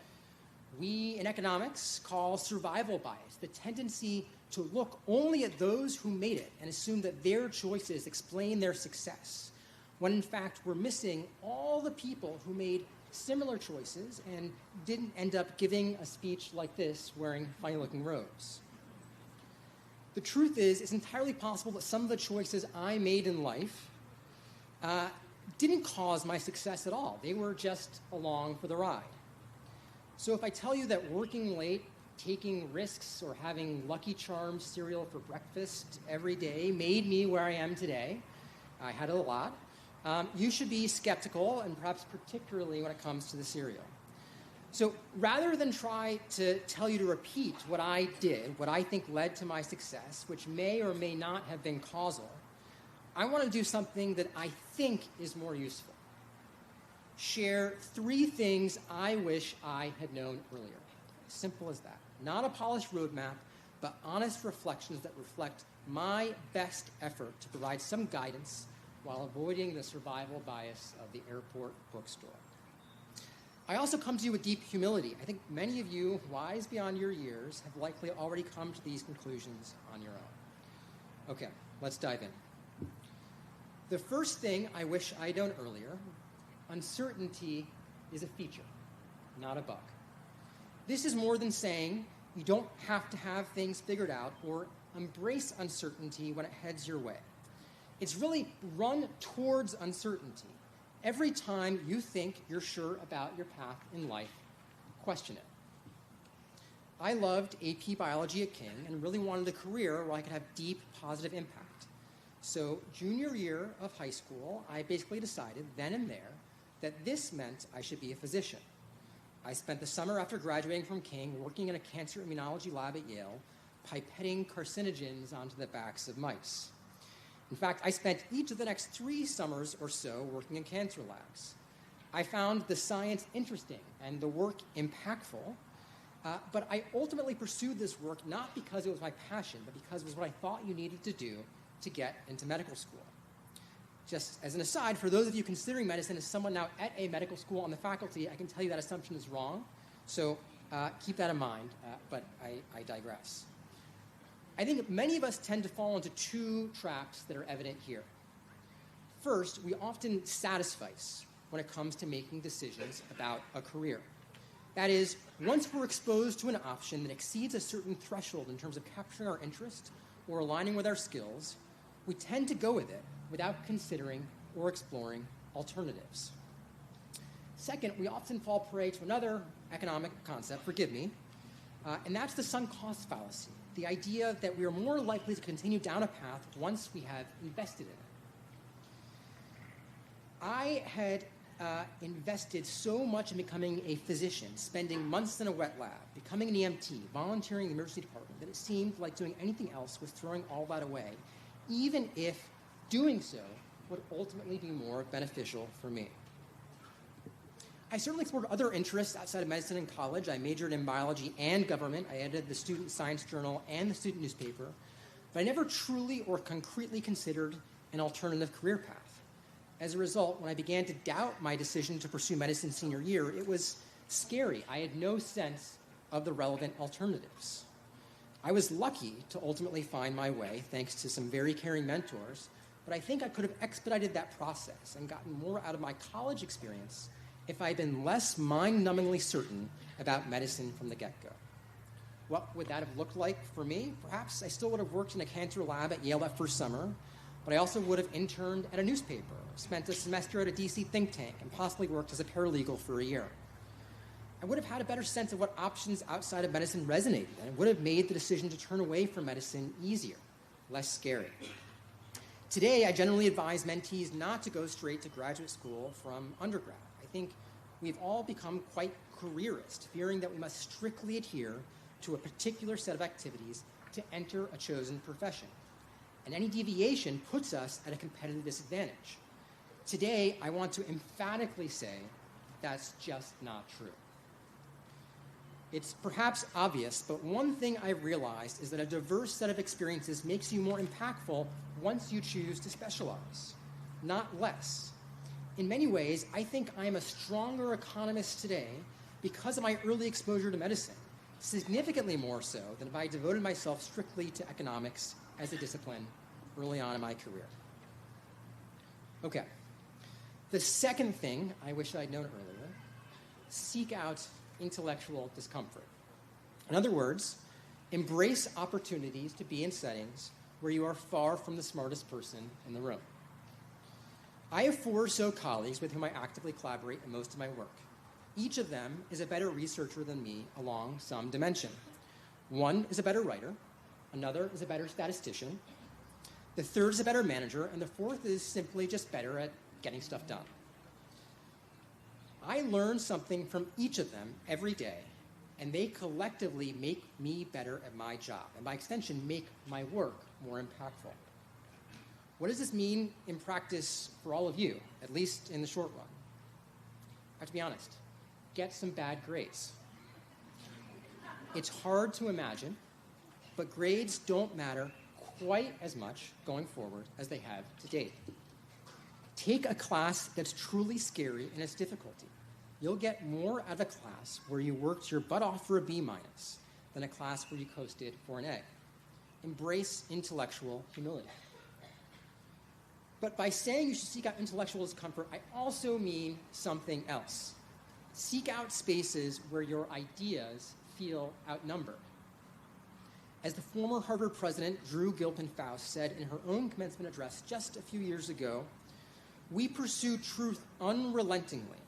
we in economics call survival bias, the tendency to look only at those who made it and assume that their choices explain their success, when in fact we're missing all the people who made similar choices and didn't end up giving a speech like this wearing funny-looking robes. The truth is, it's entirely possible that some of the choices I made in life didn't cause my success at all. They were just along for the ride. So if I tell you that working late, taking risks, or having Lucky Charms cereal for breakfast every day made me where I am today, I had it a lot, you should be skeptical, and perhaps particularly when it comes to the cereal. So rather than try to tell you to repeat what I did, what I think led to my success, which may or may not have been causal, I want to do something that I think is more useful. Share 3 things I wish I had known earlier. Simple as that. Not a polished roadmap, but honest reflections that reflect my best effort to provide some guidance while avoiding the survival bias of the airport bookstore. I also come to you with deep humility. I think many of you, wise beyond your years, have likely already come to these conclusions on your own. Okay, let's dive in. The first thing I wish I'd known earlier: uncertainty is a feature, not a bug. This is more than saying you don't have to have things figured out or embrace uncertainty when it heads your way. It's really run towards uncertainty. Every time you think you're sure about your path in life, question it. I loved AP biology at King and really wanted a career where I could have deep, positive impact. So junior year of high school, I basically decided then and there that this meant I should be a physician. I spent the summer after graduating from King working in a cancer immunology lab at Yale, pipetting carcinogens onto the backs of mice. In fact, I spent each of the next 3 summers or so working in cancer labs. I found the science interesting and the work impactful, but I ultimately pursued this work not because it was my passion, but because it was what I thought you needed to do to get into medical school. Just as an aside, for those of you considering medicine as someone now at a medical school on the faculty, I can tell you that assumption is wrong, so keep that in mind, but I digress. I think many of us tend to fall into 2 traps that are evident here. First, we often satisfice when it comes to making decisions about a career. That is, once we're exposed to an option that exceeds a certain threshold in terms of capturing our interest or aligning with our skills, we tend to go with it without considering or exploring alternatives. Second, we often fall prey to another economic concept, forgive me, and that's the sunk cost fallacy. The idea that we are more likely to continue down a path once we have invested in it. I had invested so much in becoming a physician, spending months in a wet lab, becoming an EMT, volunteering in the emergency department, that it seemed like doing anything else was throwing all that away, even if doing so would ultimately be more beneficial for me. I certainly explored other interests outside of medicine in college. I majored in biology and government. I edited the Student Science Journal and the student newspaper. But I never truly or concretely considered an alternative career path. As a result, when I began to doubt my decision to pursue medicine senior year, it was scary. I had no sense of the relevant alternatives. I was lucky to ultimately find my way, thanks to some very caring mentors, but I think I could have expedited that process and gotten more out of my college experience if I had been less mind-numbingly certain about medicine from the get-go. What would that have looked like for me? Perhaps I still would have worked in a cancer lab at Yale that first summer, but I also would have interned at a newspaper, spent a semester at a DC think tank, and possibly worked as a paralegal for a year. I would have had a better sense of what options outside of medicine resonated, and it would have made the decision to turn away from medicine easier, less scary. Today, I generally advise mentees not to go straight to graduate school from undergrad. I think we've all become quite careerist, fearing that we must strictly adhere to a particular set of activities to enter a chosen profession. And any deviation puts us at a competitive disadvantage. Today, I want to emphatically say that's just not true. It's perhaps obvious, but one thing I've realized is that a diverse set of experiences makes you more impactful once you choose to specialize, not less. In many ways, I think I am a stronger economist today because of my early exposure to medicine, significantly more so than if I devoted myself strictly to economics as a discipline early on in my career. Okay. The second thing I wish I'd known earlier, seek out intellectual discomfort. In other words, embrace opportunities to be in settings where you are far from the smartest person in the room. I have 4 or so colleagues with whom I actively collaborate in most of my work. Each of them is a better researcher than me along some dimension. One is a better writer, another is a better statistician, the third is a better manager, and the fourth is simply just better at getting stuff done. I learn something from each of them every day, and they collectively make me better at my job, and by extension, make my work more impactful. What does this mean in practice for all of you, at least in the short run? I have to be honest, get some bad grades. It's hard to imagine, but grades don't matter quite as much going forward as they have to date. Take a class that's truly scary in its difficulty. You'll get more out of a class where you worked your butt off for a B- than a class where you coasted for an A. Embrace intellectual humility. But by saying you should seek out intellectual discomfort, I also mean something else. Seek out spaces where your ideas feel outnumbered. As the former Harvard president Drew Gilpin Faust said in her own commencement address just a few years ago, we pursue truth unrelentingly,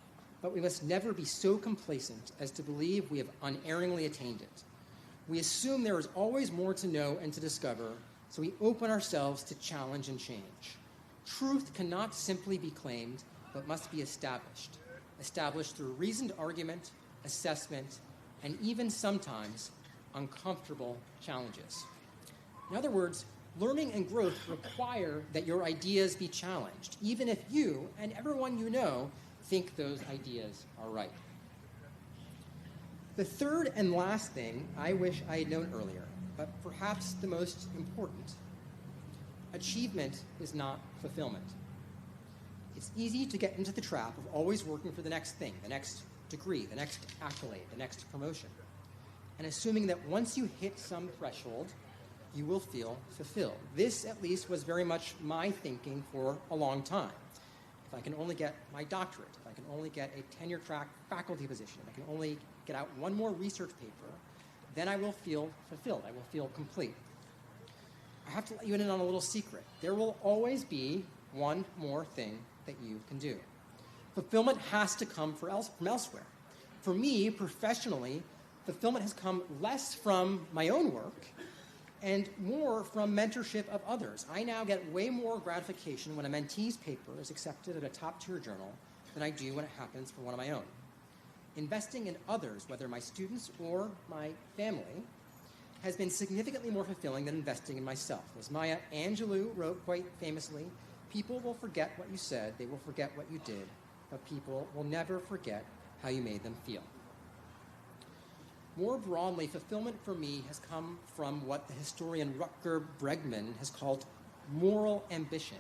but we must never be so complacent as to believe we have unerringly attained it. We assume there is always more to know and to discover, so we open ourselves to challenge and change. Truth cannot simply be claimed, but must be established through reasoned argument, assessment, and even sometimes uncomfortable challenges. In other words, learning and growth require that your ideas be challenged, even if you and everyone you know think those ideas are right. The third and last thing I wish I had known earlier, but perhaps the most important, achievement is not fulfillment. It's easy to get into the trap of always working for the next thing, the next degree, the next accolade, the next promotion, and assuming that once you hit some threshold, you will feel fulfilled. This, at least, was very much my thinking for a long time. If I can only get my doctorate, if I can only get a tenure-track faculty position, if I can only get out one more research paper, then I will feel fulfilled. I will feel complete. I have to let you in on a little secret. There will always be one more thing that you can do. Fulfillment has to come from elsewhere. For me, professionally, fulfillment has come less from my own work and more from mentorship of others. I now get way more gratification when a mentee's paper is accepted at a top-tier journal than I do when it happens for one of my own. Investing in others, whether my students or my family, has been significantly more fulfilling than investing in myself. As Maya Angelou wrote quite famously, people will forget what you said, they will forget what you did, but people will never forget how you made them feel. More broadly, fulfillment for me has come from what the historian Rutger Bregman has called moral ambition,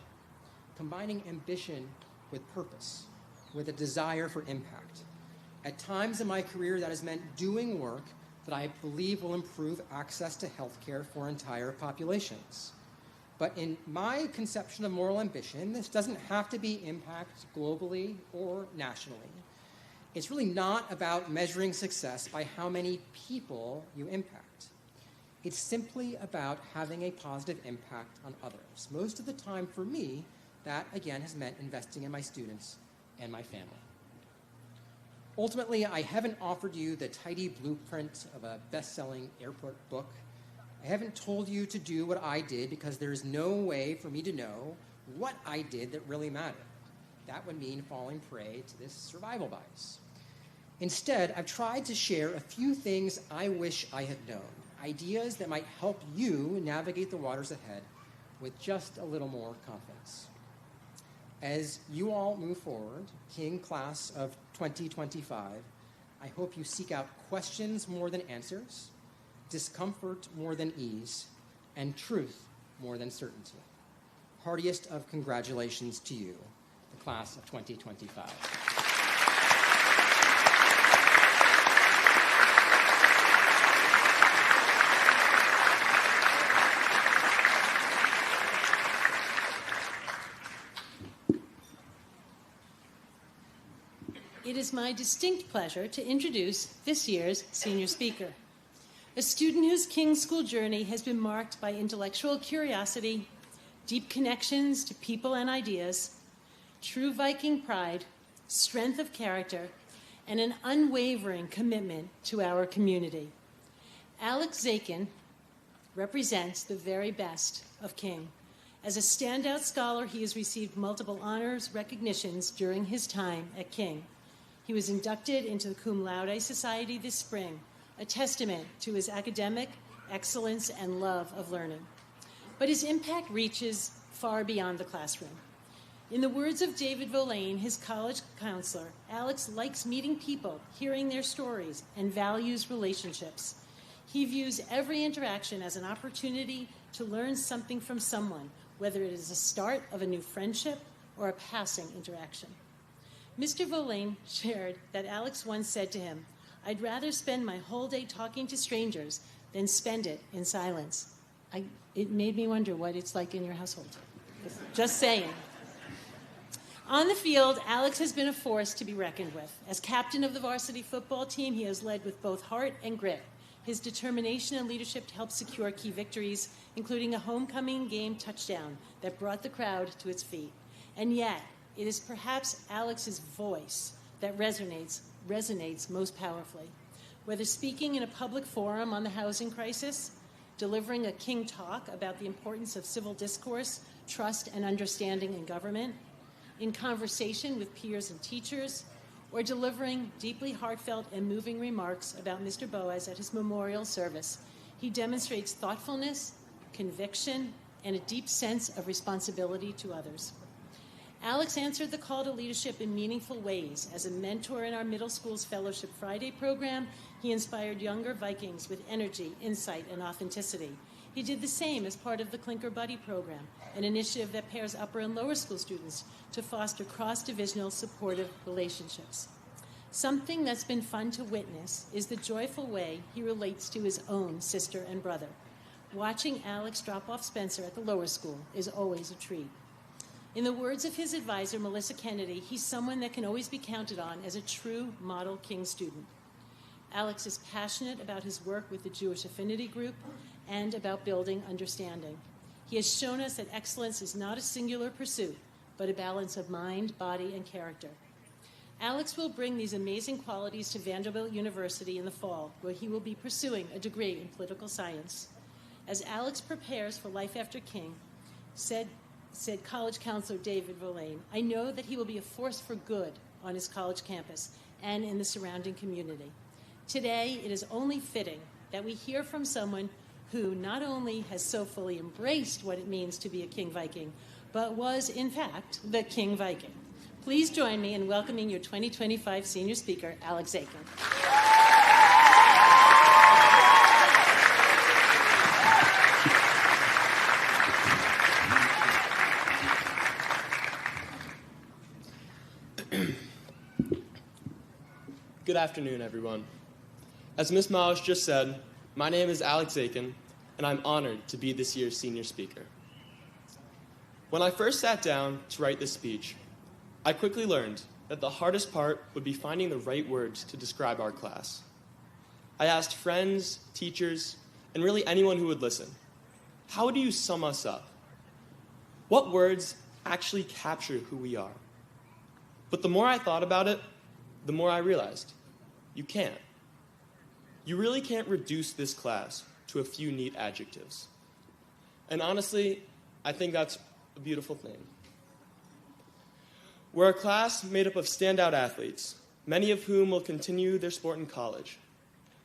combining ambition with purpose, with a desire for impact. At times in my career, that has meant doing work that I believe will improve access to healthcare for entire populations. But in my conception of moral ambition, this doesn't have to be impact globally or nationally. It's really not about measuring success by how many people you impact. It's simply about having a positive impact on others. Most of the time for me, that again has meant investing in my students and my family. Ultimately, I haven't offered you the tidy blueprint of a best-selling airport book. I haven't told you to do what I did because there is no way for me to know what I did that really mattered. That would mean falling prey to this survival bias. Instead, I've tried to share a few things I wish I had known, ideas that might help you navigate the waters ahead with just a little more confidence. As you all move forward, King Class of 2025, I hope you seek out questions more than answers, discomfort more than ease, and truth more than certainty. Heartiest of congratulations to you, the Class of 2025. It is my distinct pleasure to introduce this year's senior speaker, a student whose King School journey has been marked by intellectual curiosity, deep connections to people and ideas, true Viking pride, strength of character, and an unwavering commitment to our community. Alex Zakin represents the very best of King. As a standout scholar, he has received multiple honors, recognitions during his time at King. He was inducted into the Cum Laude Society this spring, a testament to his academic excellence and love of learning. But his impact reaches far beyond the classroom. In the words of David Volane, his college counselor, Alex likes meeting people, hearing their stories, and values relationships. He views every interaction as an opportunity to learn something from someone, whether it is the start of a new friendship or a passing interaction. Mr. Volane shared that Alex once said to him, "I'd rather spend my whole day talking to strangers than spend it in silence." It made me wonder what it's like in your household. Just saying. On the field, Alex has been a force to be reckoned with. As captain of the varsity football team, he has led with both heart and grit. His determination and leadership helped secure key victories, including a homecoming game touchdown that brought the crowd to its feet. And yet, it is perhaps Alex's voice that resonates most powerfully. Whether speaking in a public forum on the housing crisis, delivering a King talk about the importance of civil discourse, trust, and understanding in government, in conversation with peers and teachers, or delivering deeply heartfelt and moving remarks about Mr. Boaz at his memorial service, he demonstrates thoughtfulness, conviction, and a deep sense of responsibility to others. Alex answered the call to leadership in meaningful ways. As a mentor in our middle school's Fellowship Friday program, he inspired younger Vikings with energy, insight, and authenticity. He did the same as part of the Clinker Buddy program, an initiative that pairs upper and lower school students to foster cross-divisional supportive relationships. Something that's been fun to witness is the joyful way he relates to his own sister and brother. Watching Alex drop off Spencer at the lower school is always a treat. In the words of his advisor, Melissa Kennedy, he's someone that can always be counted on as a true model King student. Alex is passionate about his work with the Jewish Affinity Group and about building understanding. He has shown us that excellence is not a singular pursuit, but a balance of mind, body, and character. Alex will bring these amazing qualities to Vanderbilt University in the fall, where he will be pursuing a degree in political science. As Alex prepares for life after King, said college counselor David Volane, "I know that he will be a force for good on his college campus and in the surrounding community." Today, it is only fitting that we hear from someone who not only has so fully embraced what it means to be a King Viking, but was, in fact, the King Viking. Please join me in welcoming your 2025 senior speaker, Alex Zakin. Good afternoon, everyone. As Ms. Miles just said, my name is Alex Zakin, and I'm honored to be this year's senior speaker. When I first sat down to write this speech, I quickly learned that the hardest part would be finding the right words to describe our class. I asked friends, teachers, and really anyone who would listen, how do you sum us up? What words actually capture who we are? But the more I thought about it, the more I realized you can't. You really can't reduce this class to a few neat adjectives. And honestly, I think that's a beautiful thing. We're a class made up of standout athletes, many of whom will continue their sport in college.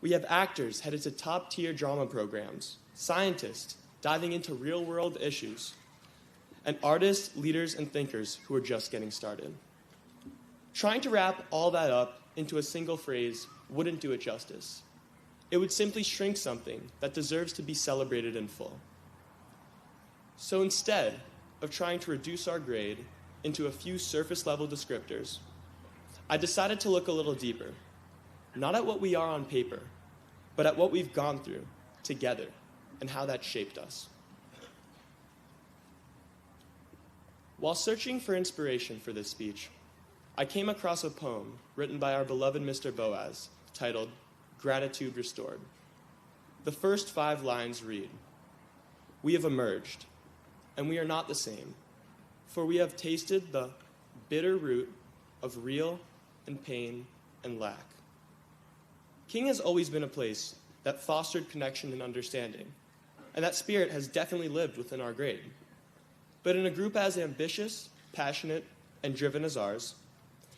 We have actors headed to top-tier drama programs, scientists diving into real-world issues, and artists, leaders, and thinkers who are just getting started. Trying to wrap all that up into a single phrase wouldn't do it justice. It would simply shrink something that deserves to be celebrated in full. So instead of trying to reduce our grade into a few surface-level descriptors, I decided to look a little deeper, not at what we are on paper, but at what we've gone through together and how that shaped us. While searching for inspiration for this speech, I came across a poem written by our beloved Mr. Boaz titled Gratitude Restored. The first 5 lines read, "We have emerged, and we are not the same, for we have tasted the bitter root of real and pain and lack." King has always been a place that fostered connection and understanding, and that spirit has definitely lived within our grade. But in a group as ambitious, passionate, and driven as ours,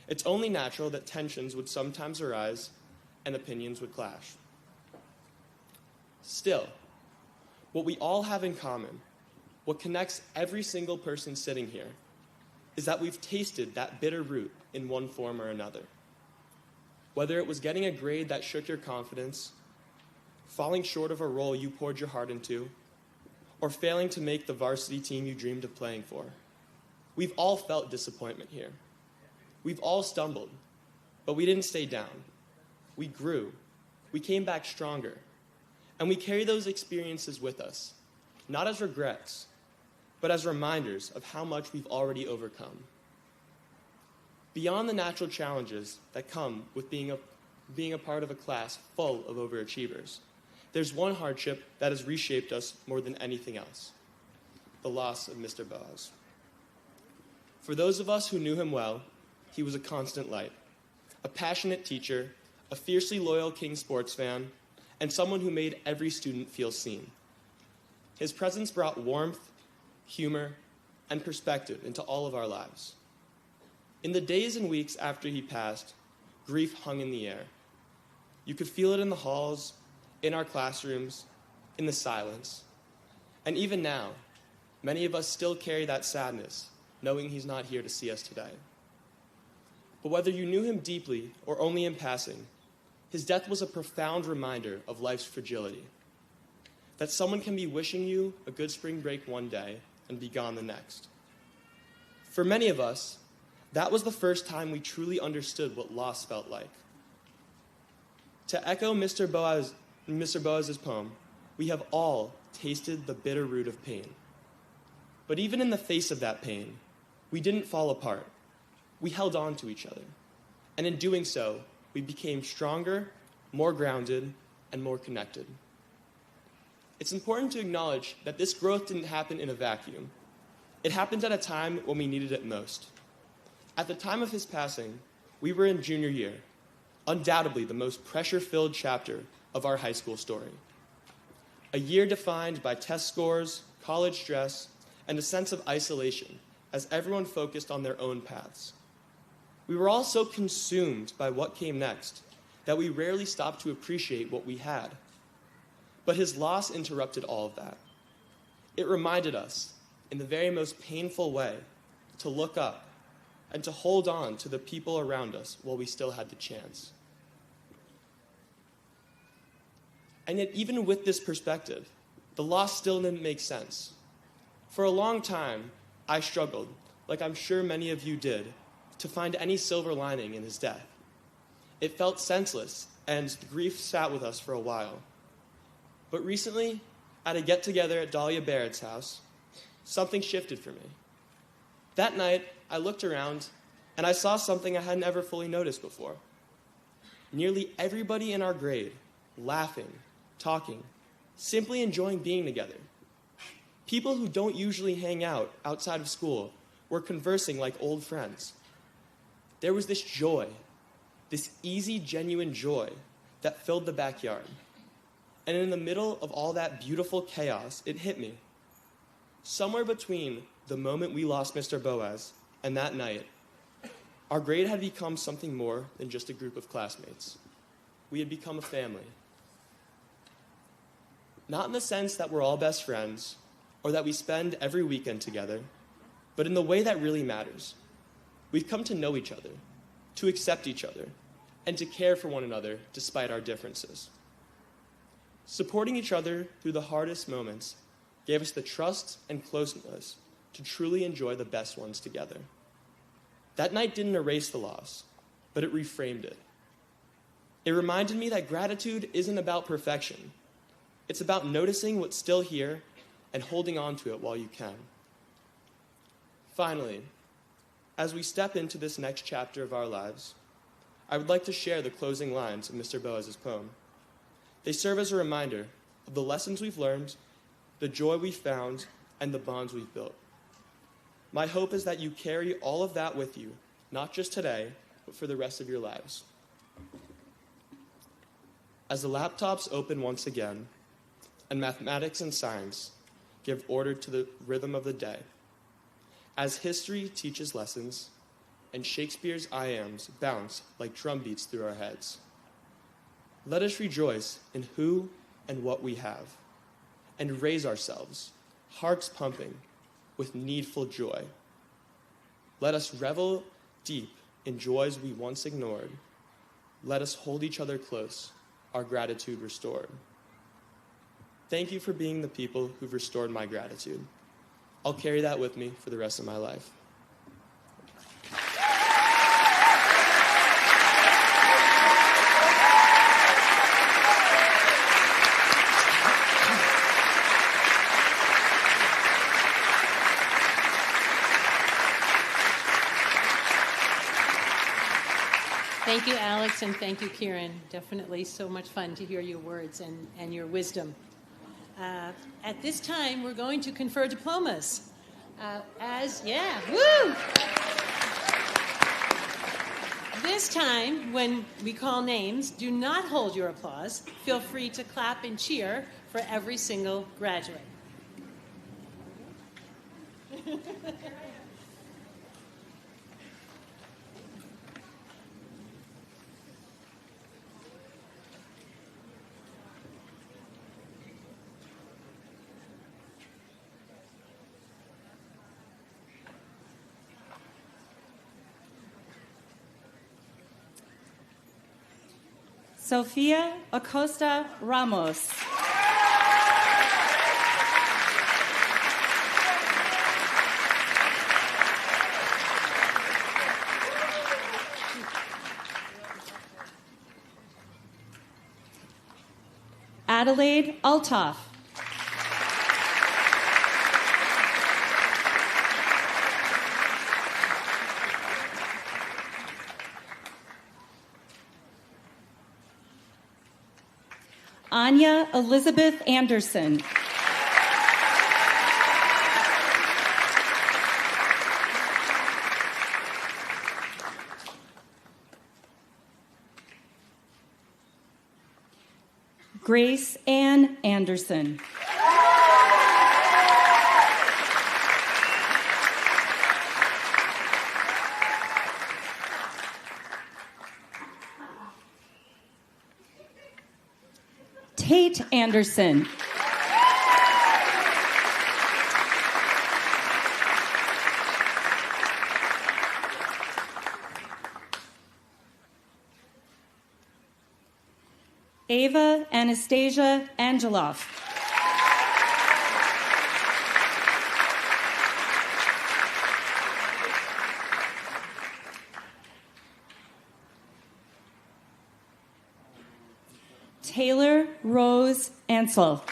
it's only natural that tensions would sometimes arise and opinions would clash. Still, what we all have in common, what connects every single person sitting here, is that we've tasted that bitter root in one form or another. Whether it was getting a grade that shook your confidence, falling short of a role you poured your heart into, or failing to make the varsity team you dreamed of playing for, we've all felt disappointment here. We've all stumbled, but we didn't stay down. We grew, we came back stronger, and we carry those experiences with us, not as regrets, but as reminders of how much we've already overcome. Beyond the natural challenges that come with being a part of a class full of overachievers, there's one hardship that has reshaped us more than anything else: the loss of Mr. Boaz. For those of us who knew him well, he was a constant light, a passionate teacher, a fiercely loyal King sports fan, and someone who made every student feel seen. His presence brought warmth, humor, and perspective into all of our lives. In the days and weeks after he passed, grief hung in the air. You could feel it in the halls, in our classrooms, in the silence. And even now, many of us still carry that sadness, knowing he's not here to see us today. But whether you knew him deeply or only in passing, his death was a profound reminder of life's fragility. That someone can be wishing you a good spring break one day and be gone the next. For many of us, that was the first time we truly understood what loss felt like. To echo Mr. Boaz's poem, we have all tasted the bitter root of pain. But even in the face of that pain, we didn't fall apart. We held on to each other. And in doing so, we became stronger, more grounded, and more connected. It's important to acknowledge that this growth didn't happen in a vacuum. It happened at a time when we needed it most. At the time of his passing, we were in junior year, undoubtedly the most pressure-filled chapter of our high school story. A year defined by test scores, college stress, and a sense of isolation as everyone focused on their own paths. We were all so consumed by what came next that we rarely stopped to appreciate what we had. But his loss interrupted all of that. It reminded us, in the very most painful way, to look up and to hold on to the people around us while we still had the chance. And yet, even with this perspective, the loss still didn't make sense. For a long time, I struggled, like I'm sure many of you did, to find any silver lining in his death. It felt senseless, and the grief sat with us for a while. But recently, at a get-together at Dahlia Barrett's house, something shifted for me. That night, I looked around, and I saw something I hadn't ever fully noticed before. Nearly everybody in our grade, laughing, talking, simply enjoying being together. People who don't usually hang out outside of school were conversing like old friends. There was this joy, this easy, genuine joy that filled the backyard. And in the middle of all that beautiful chaos, it hit me. Somewhere between the moment we lost Mr. Boaz and that night, our grade had become something more than just a group of classmates. We had become a family. Not in the sense that we're all best friends or that we spend every weekend together, but in the way that really matters. We've come to know each other, to accept each other, and to care for one another despite our differences. Supporting each other through the hardest moments gave us the trust and closeness to truly enjoy the best ones together. That night didn't erase the loss, but it reframed it. It reminded me that gratitude isn't about perfection. It's about noticing what's still here and holding on to it while you can. Finally, as we step into this next chapter of our lives, I would like to share the closing lines of Mr. Boaz's poem. They serve as a reminder of the lessons we've learned, the joy we've found, and the bonds we've built. My hope is that you carry all of that with you, not just today, but for the rest of your lives. As the laptops open once again, and mathematics and science give order to the rhythm of the day, as history teaches lessons, and Shakespeare's I ams bounce like drum beats through our heads, let us rejoice in who and what we have, and raise ourselves, hearts pumping, with needful joy. Let us revel deep in joys we once ignored. Let us hold each other close, our gratitude restored. Thank you for being the people who've restored my gratitude. I'll carry that with me for the rest of my life. Thank you, Alex, and thank you, Kieran. Definitely so much fun to hear your words and your wisdom. At this time, we're going to confer diplomas. Woo! This time, when we call names, do not hold your applause. Feel free to clap and cheer for every single graduate. Sofia Acosta Ramos. Adelaide Altoff. Anya Elizabeth Anderson. Grace Ann Anderson. Tate Anderson. Ava Anastasia Angeloff. Taylor Rose Ansel.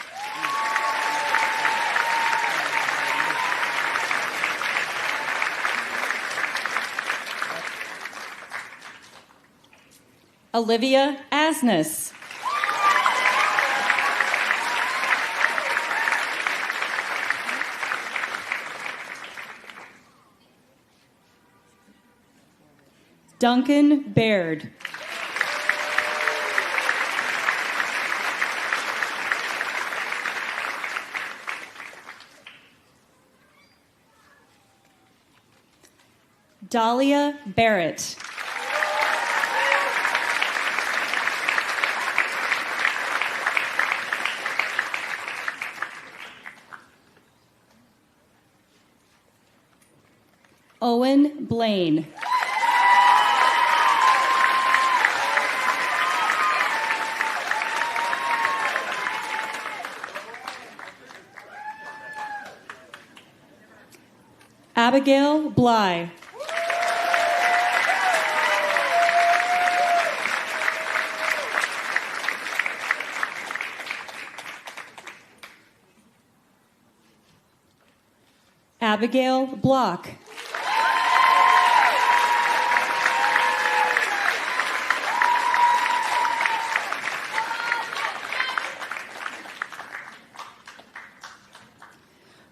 Olivia Asness. Duncan Baird. Dahlia Barrett. Owen Blaine. Abigail Bly. Abigail Block.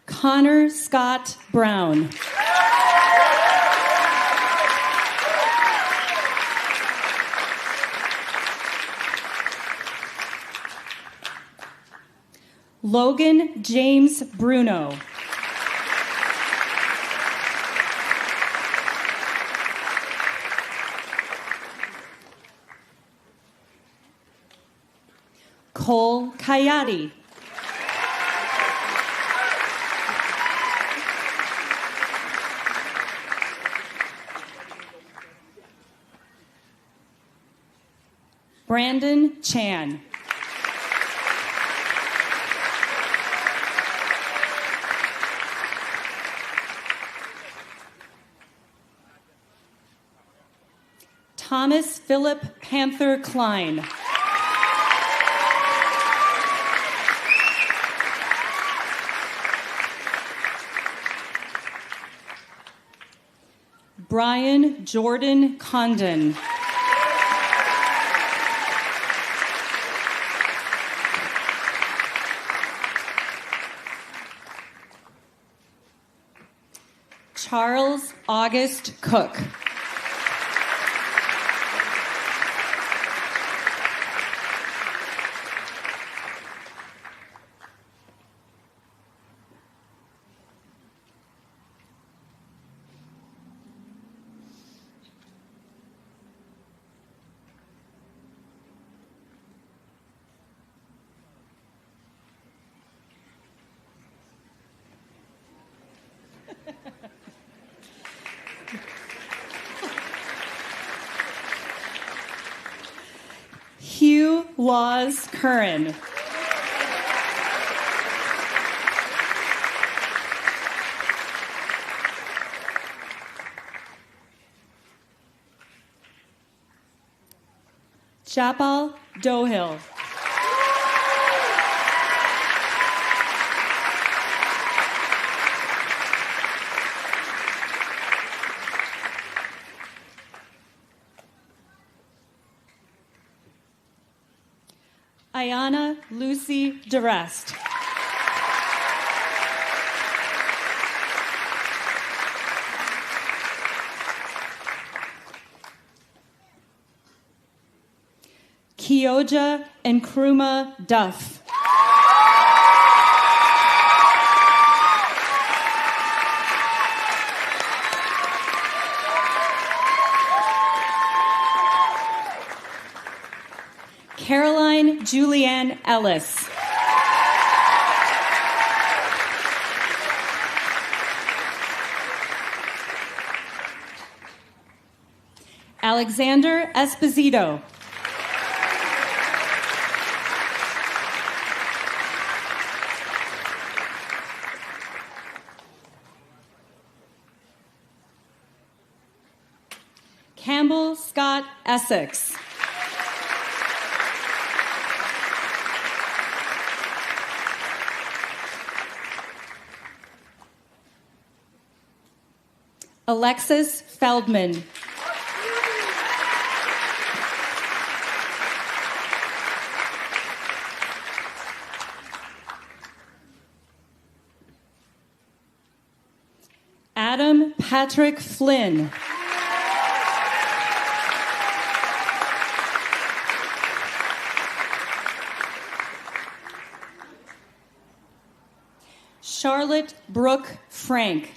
Connor Scott Brown. Logan James Bruno. Cole Coyote. Brandon Chan. Thomas Philip Panther Klein. Brian Jordan Condon. Charles August Cook. Hugh Laws Curran. Chapal Dohill. Ayana Lucy DeRest. Kioja Nkrumah Duff. Caroline Julianne Ellis. Alexander Esposito. Campbell Scott Essex. Alexis Feldman. Adam Patrick Flynn. Charlotte Brooke Frank.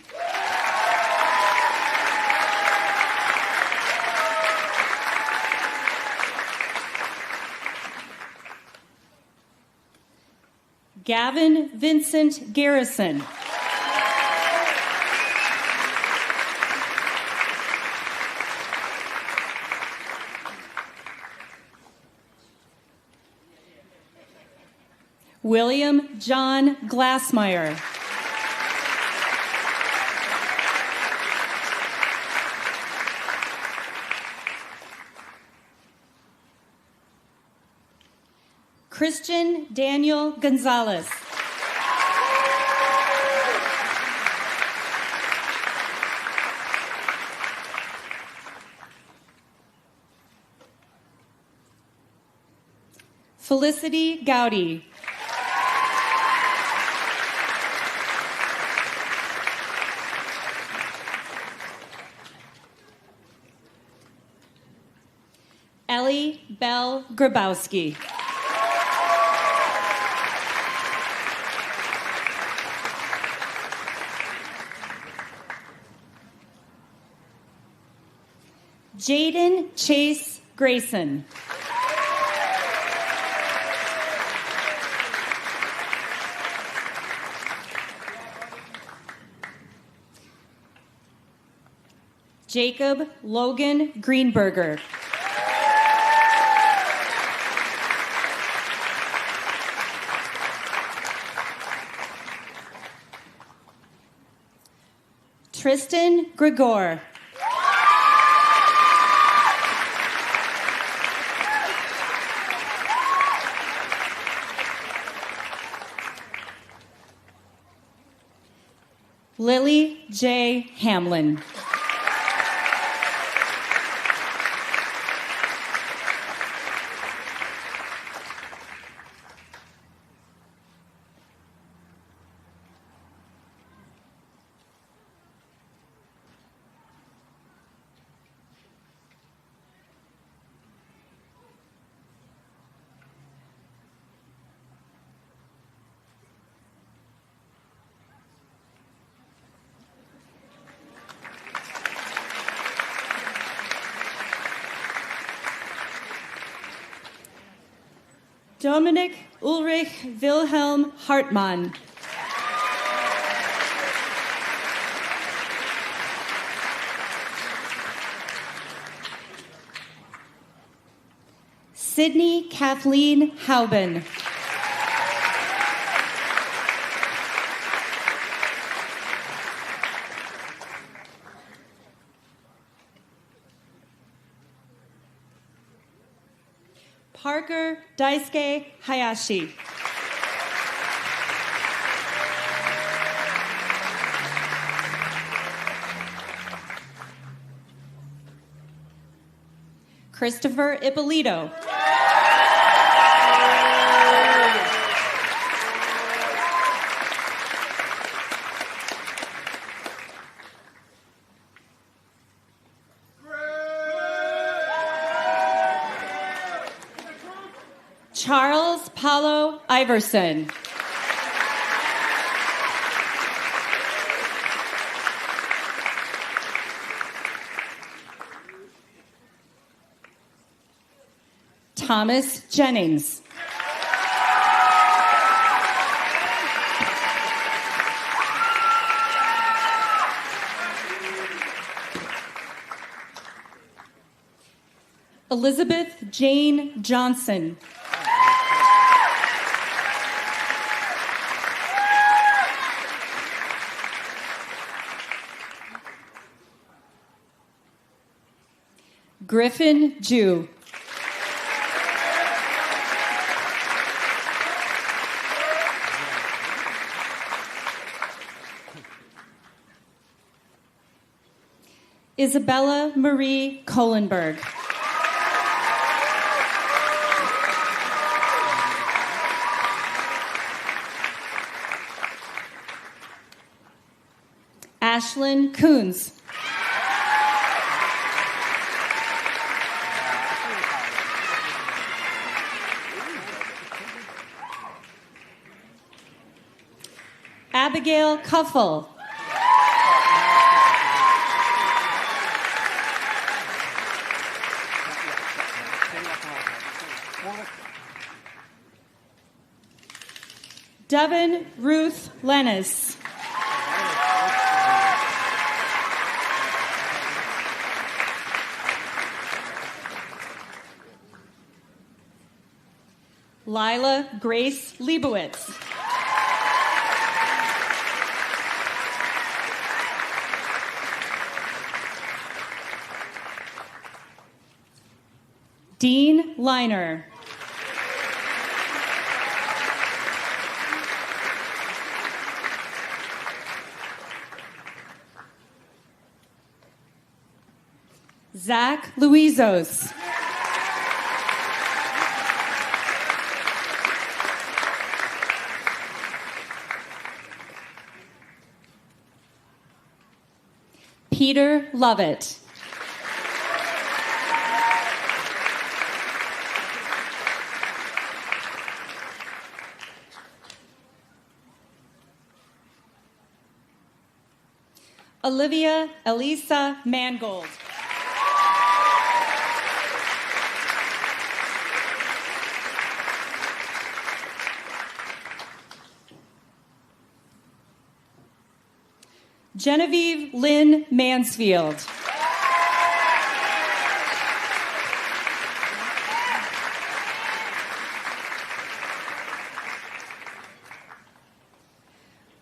Gavin Vincent Garrison. William John Glassmeyer. Christian Daniel Gonzalez. Felicity Gowdy. Ellie Bell Grabowski. Jaden Chase Grayson. Jacob Logan Greenberger. Tristan Gregor. Lily J. Hamlin. Dominic Ulrich Wilhelm Hartmann. Sydney Kathleen Hauben. Parker Daisuke Hayashi. Christopher Ippolito. Charles Paulo Iverson. Thomas Jennings. Elizabeth Jane Johnson. Griffin Jew. Isabella Marie Kohlenberg. Ashlyn Coons. Abigail Cuffle. Devin Ruth Lennis. Lila Grace Leibowitz. Dean Liner. Zach Luizos. Peter Lovett. Olivia Elisa Mangold. Genevieve Lynn Mansfield.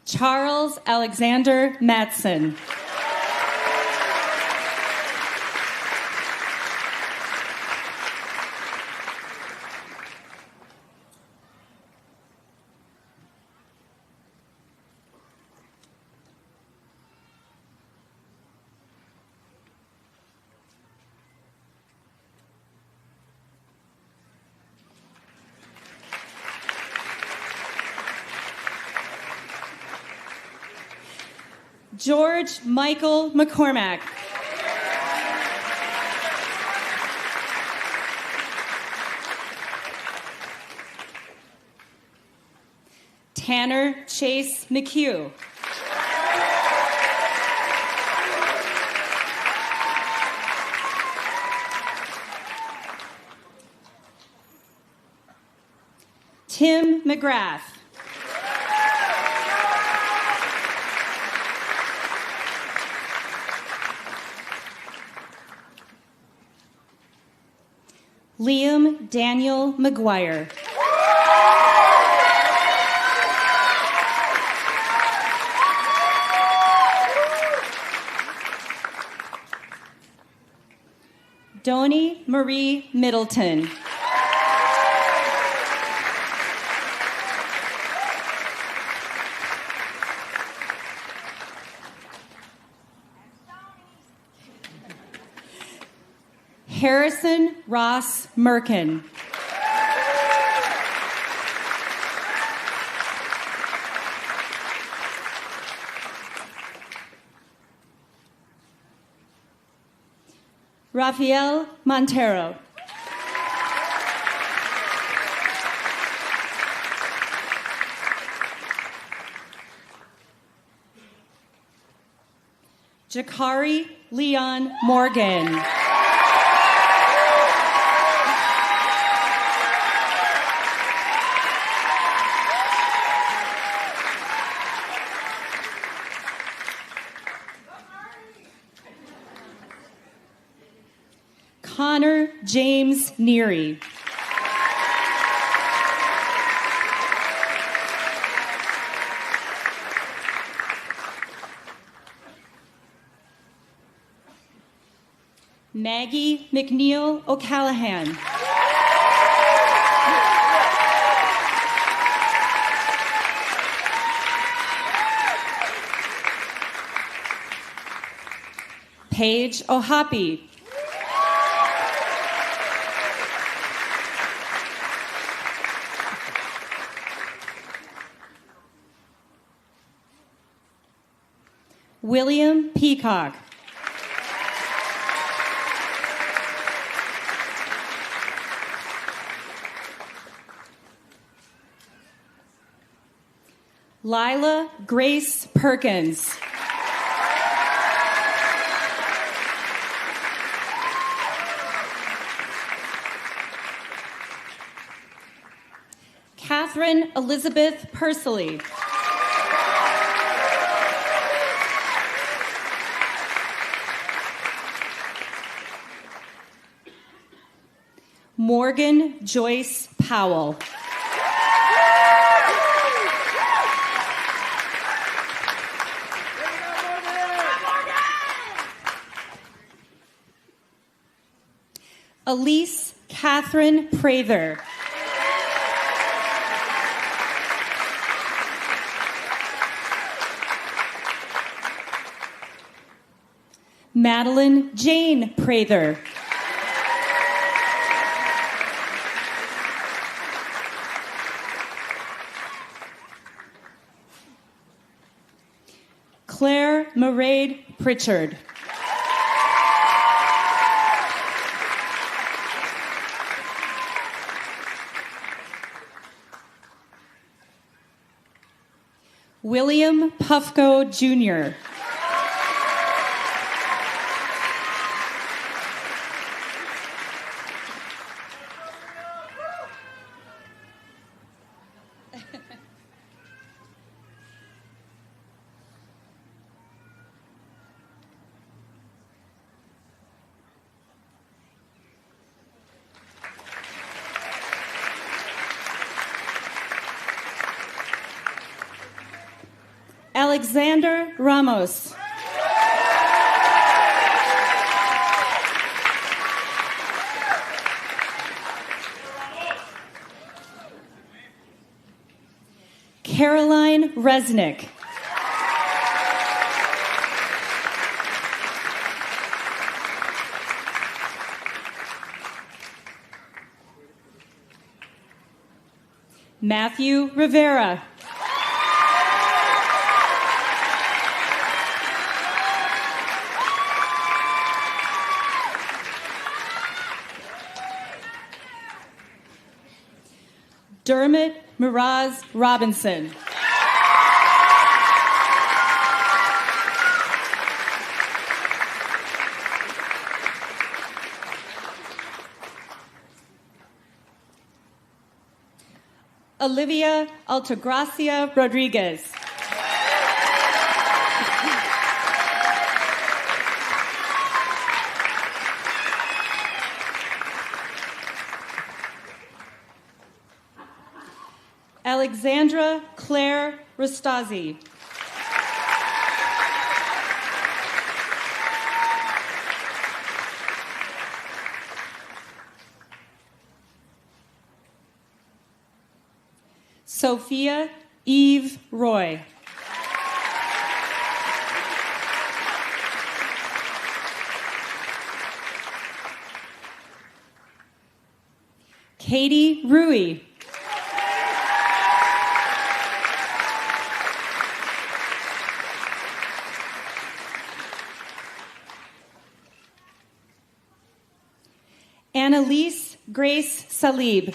Charles Alexander Matson. George Michael McCormack. Tanner Chase McHugh. Tim McGrath. Liam Daniel McGuire. Doni Marie Middleton. Harrison Ross Merkin. Rafael Montero. Jakari Leon Morgan. Connor James Neary. Maggie McNeil O'Callahan. Paige Ohapi. William Peacock. Lila Grace Perkins. Catherine Elizabeth Pursley. Morgan Joyce Powell. Elise Catherine Prather. Madeline Jane Prather. Claire Mairead Pritchard. William Puffco Jr. Alexander Ramos. Caroline Resnick. Matthew Rivera. Dermot Miraz Robinson. Olivia Altagracia Rodriguez. Alexandra Claire Rostazzi. Sophia Eve Roy. Katie Rui. Annalise Grace Salib.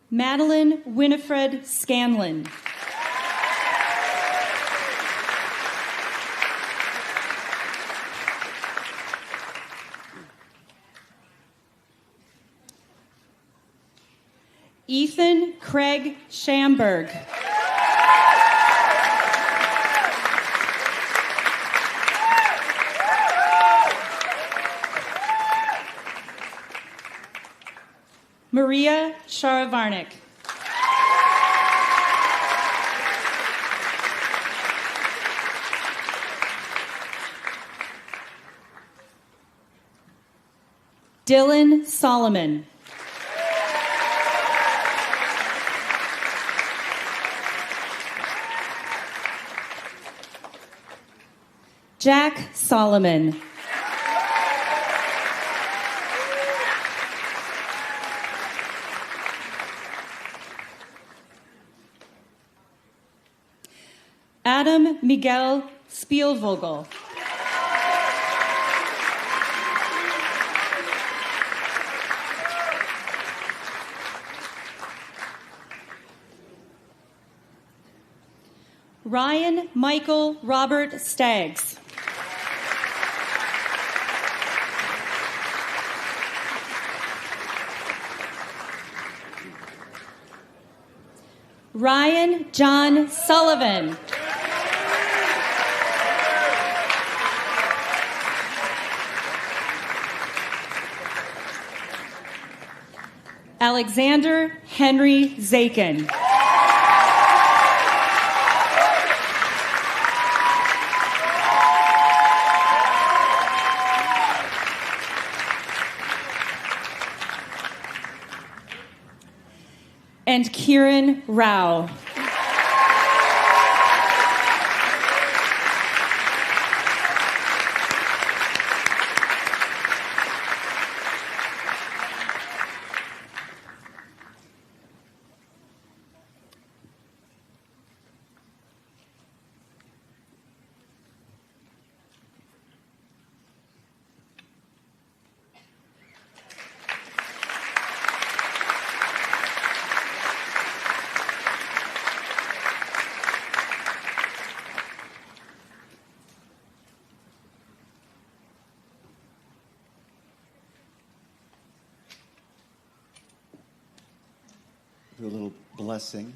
Madeline Winifred Scanlon. Ethan Craig Schamberg. Maria Sharavarnik. Dylan Solomon. Jack Solomon. Adam Miguel Spielvogel. Ryan Michael Robert Staggs. Ryan John Sullivan. Alexander Henry Zakin. And Kieran Rao. Do a little blessing.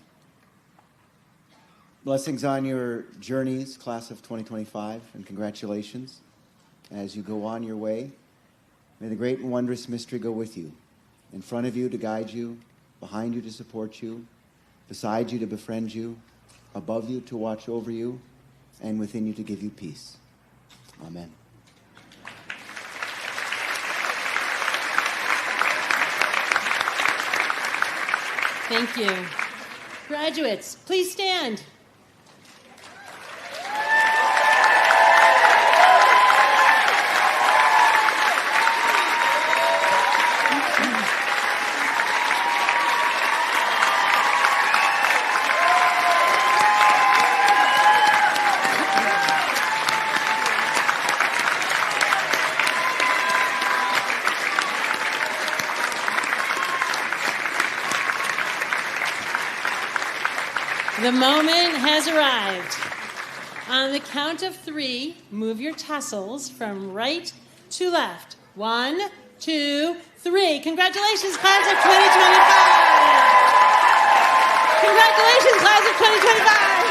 Blessings on your journeys, class of 2025, and congratulations. As you go on your way, may the great and wondrous mystery go with you, in front of you to guide you, behind you to support you, beside you to befriend you, above you to watch over you, and within you to give you peace. Amen. Thank you. Graduates, please stand. The moment has arrived. On the count of 3, move your tassels from right to left. 1, 2, 3. Congratulations, class of 2025. Congratulations, class of 2025.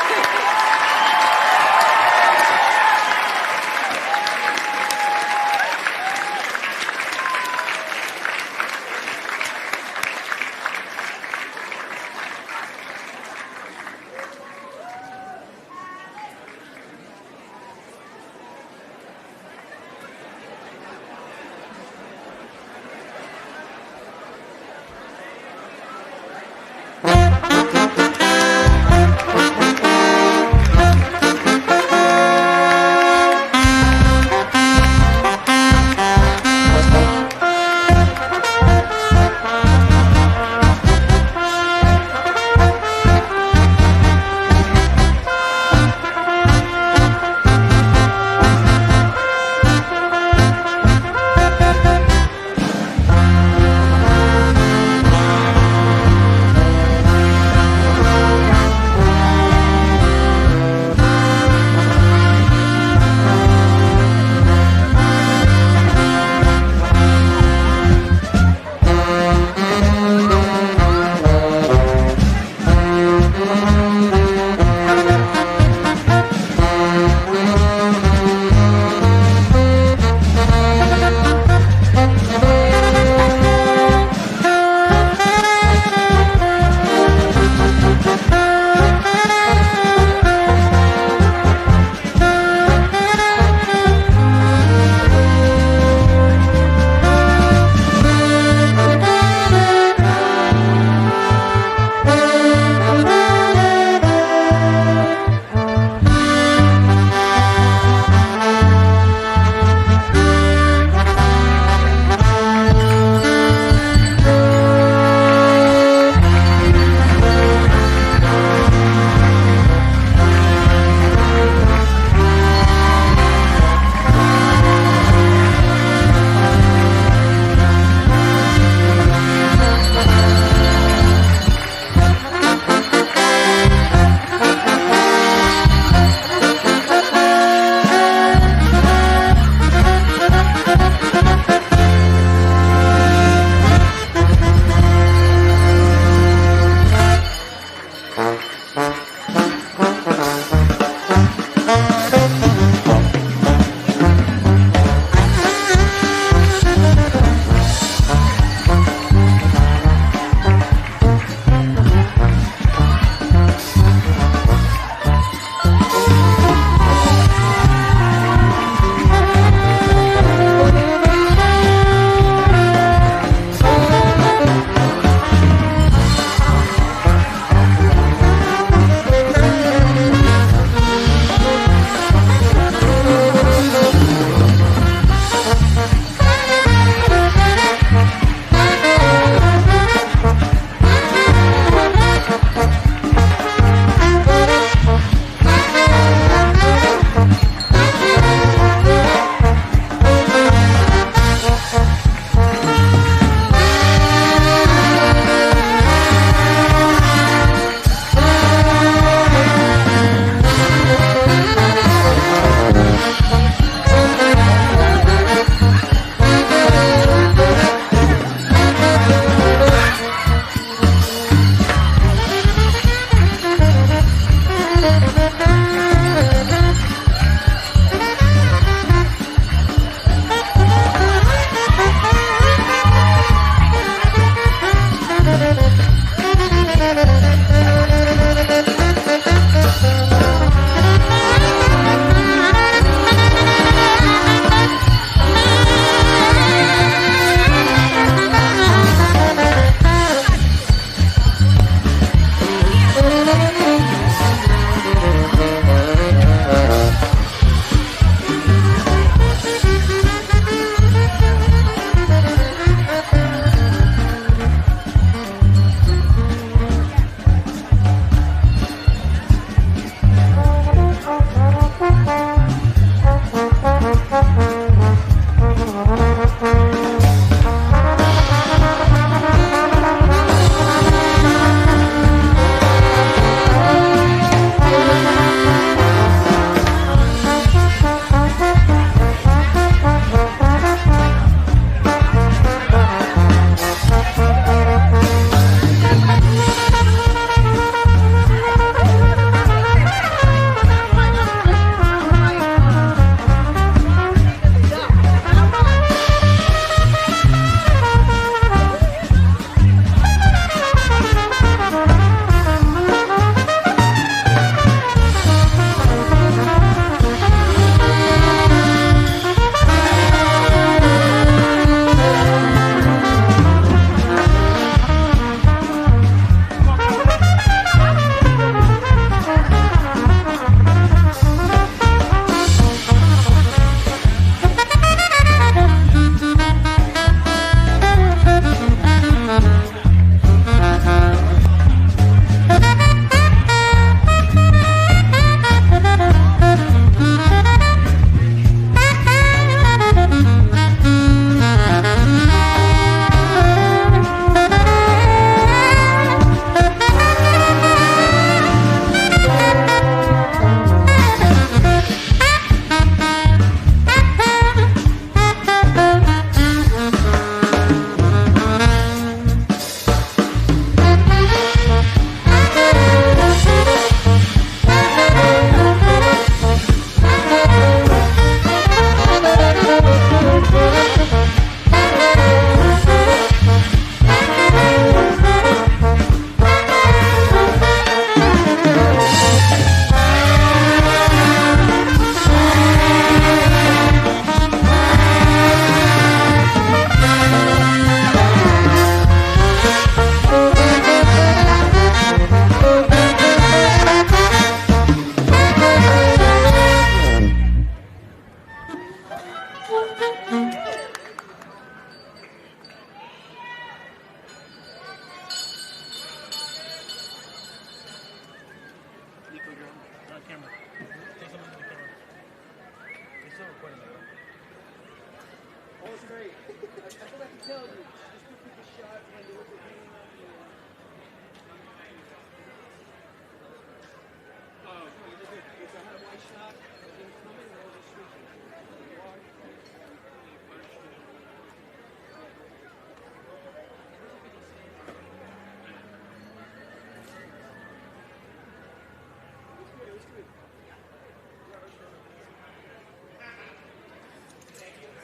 Oh, it's great. I forgot to tell you. Just look at the shots when you look at me.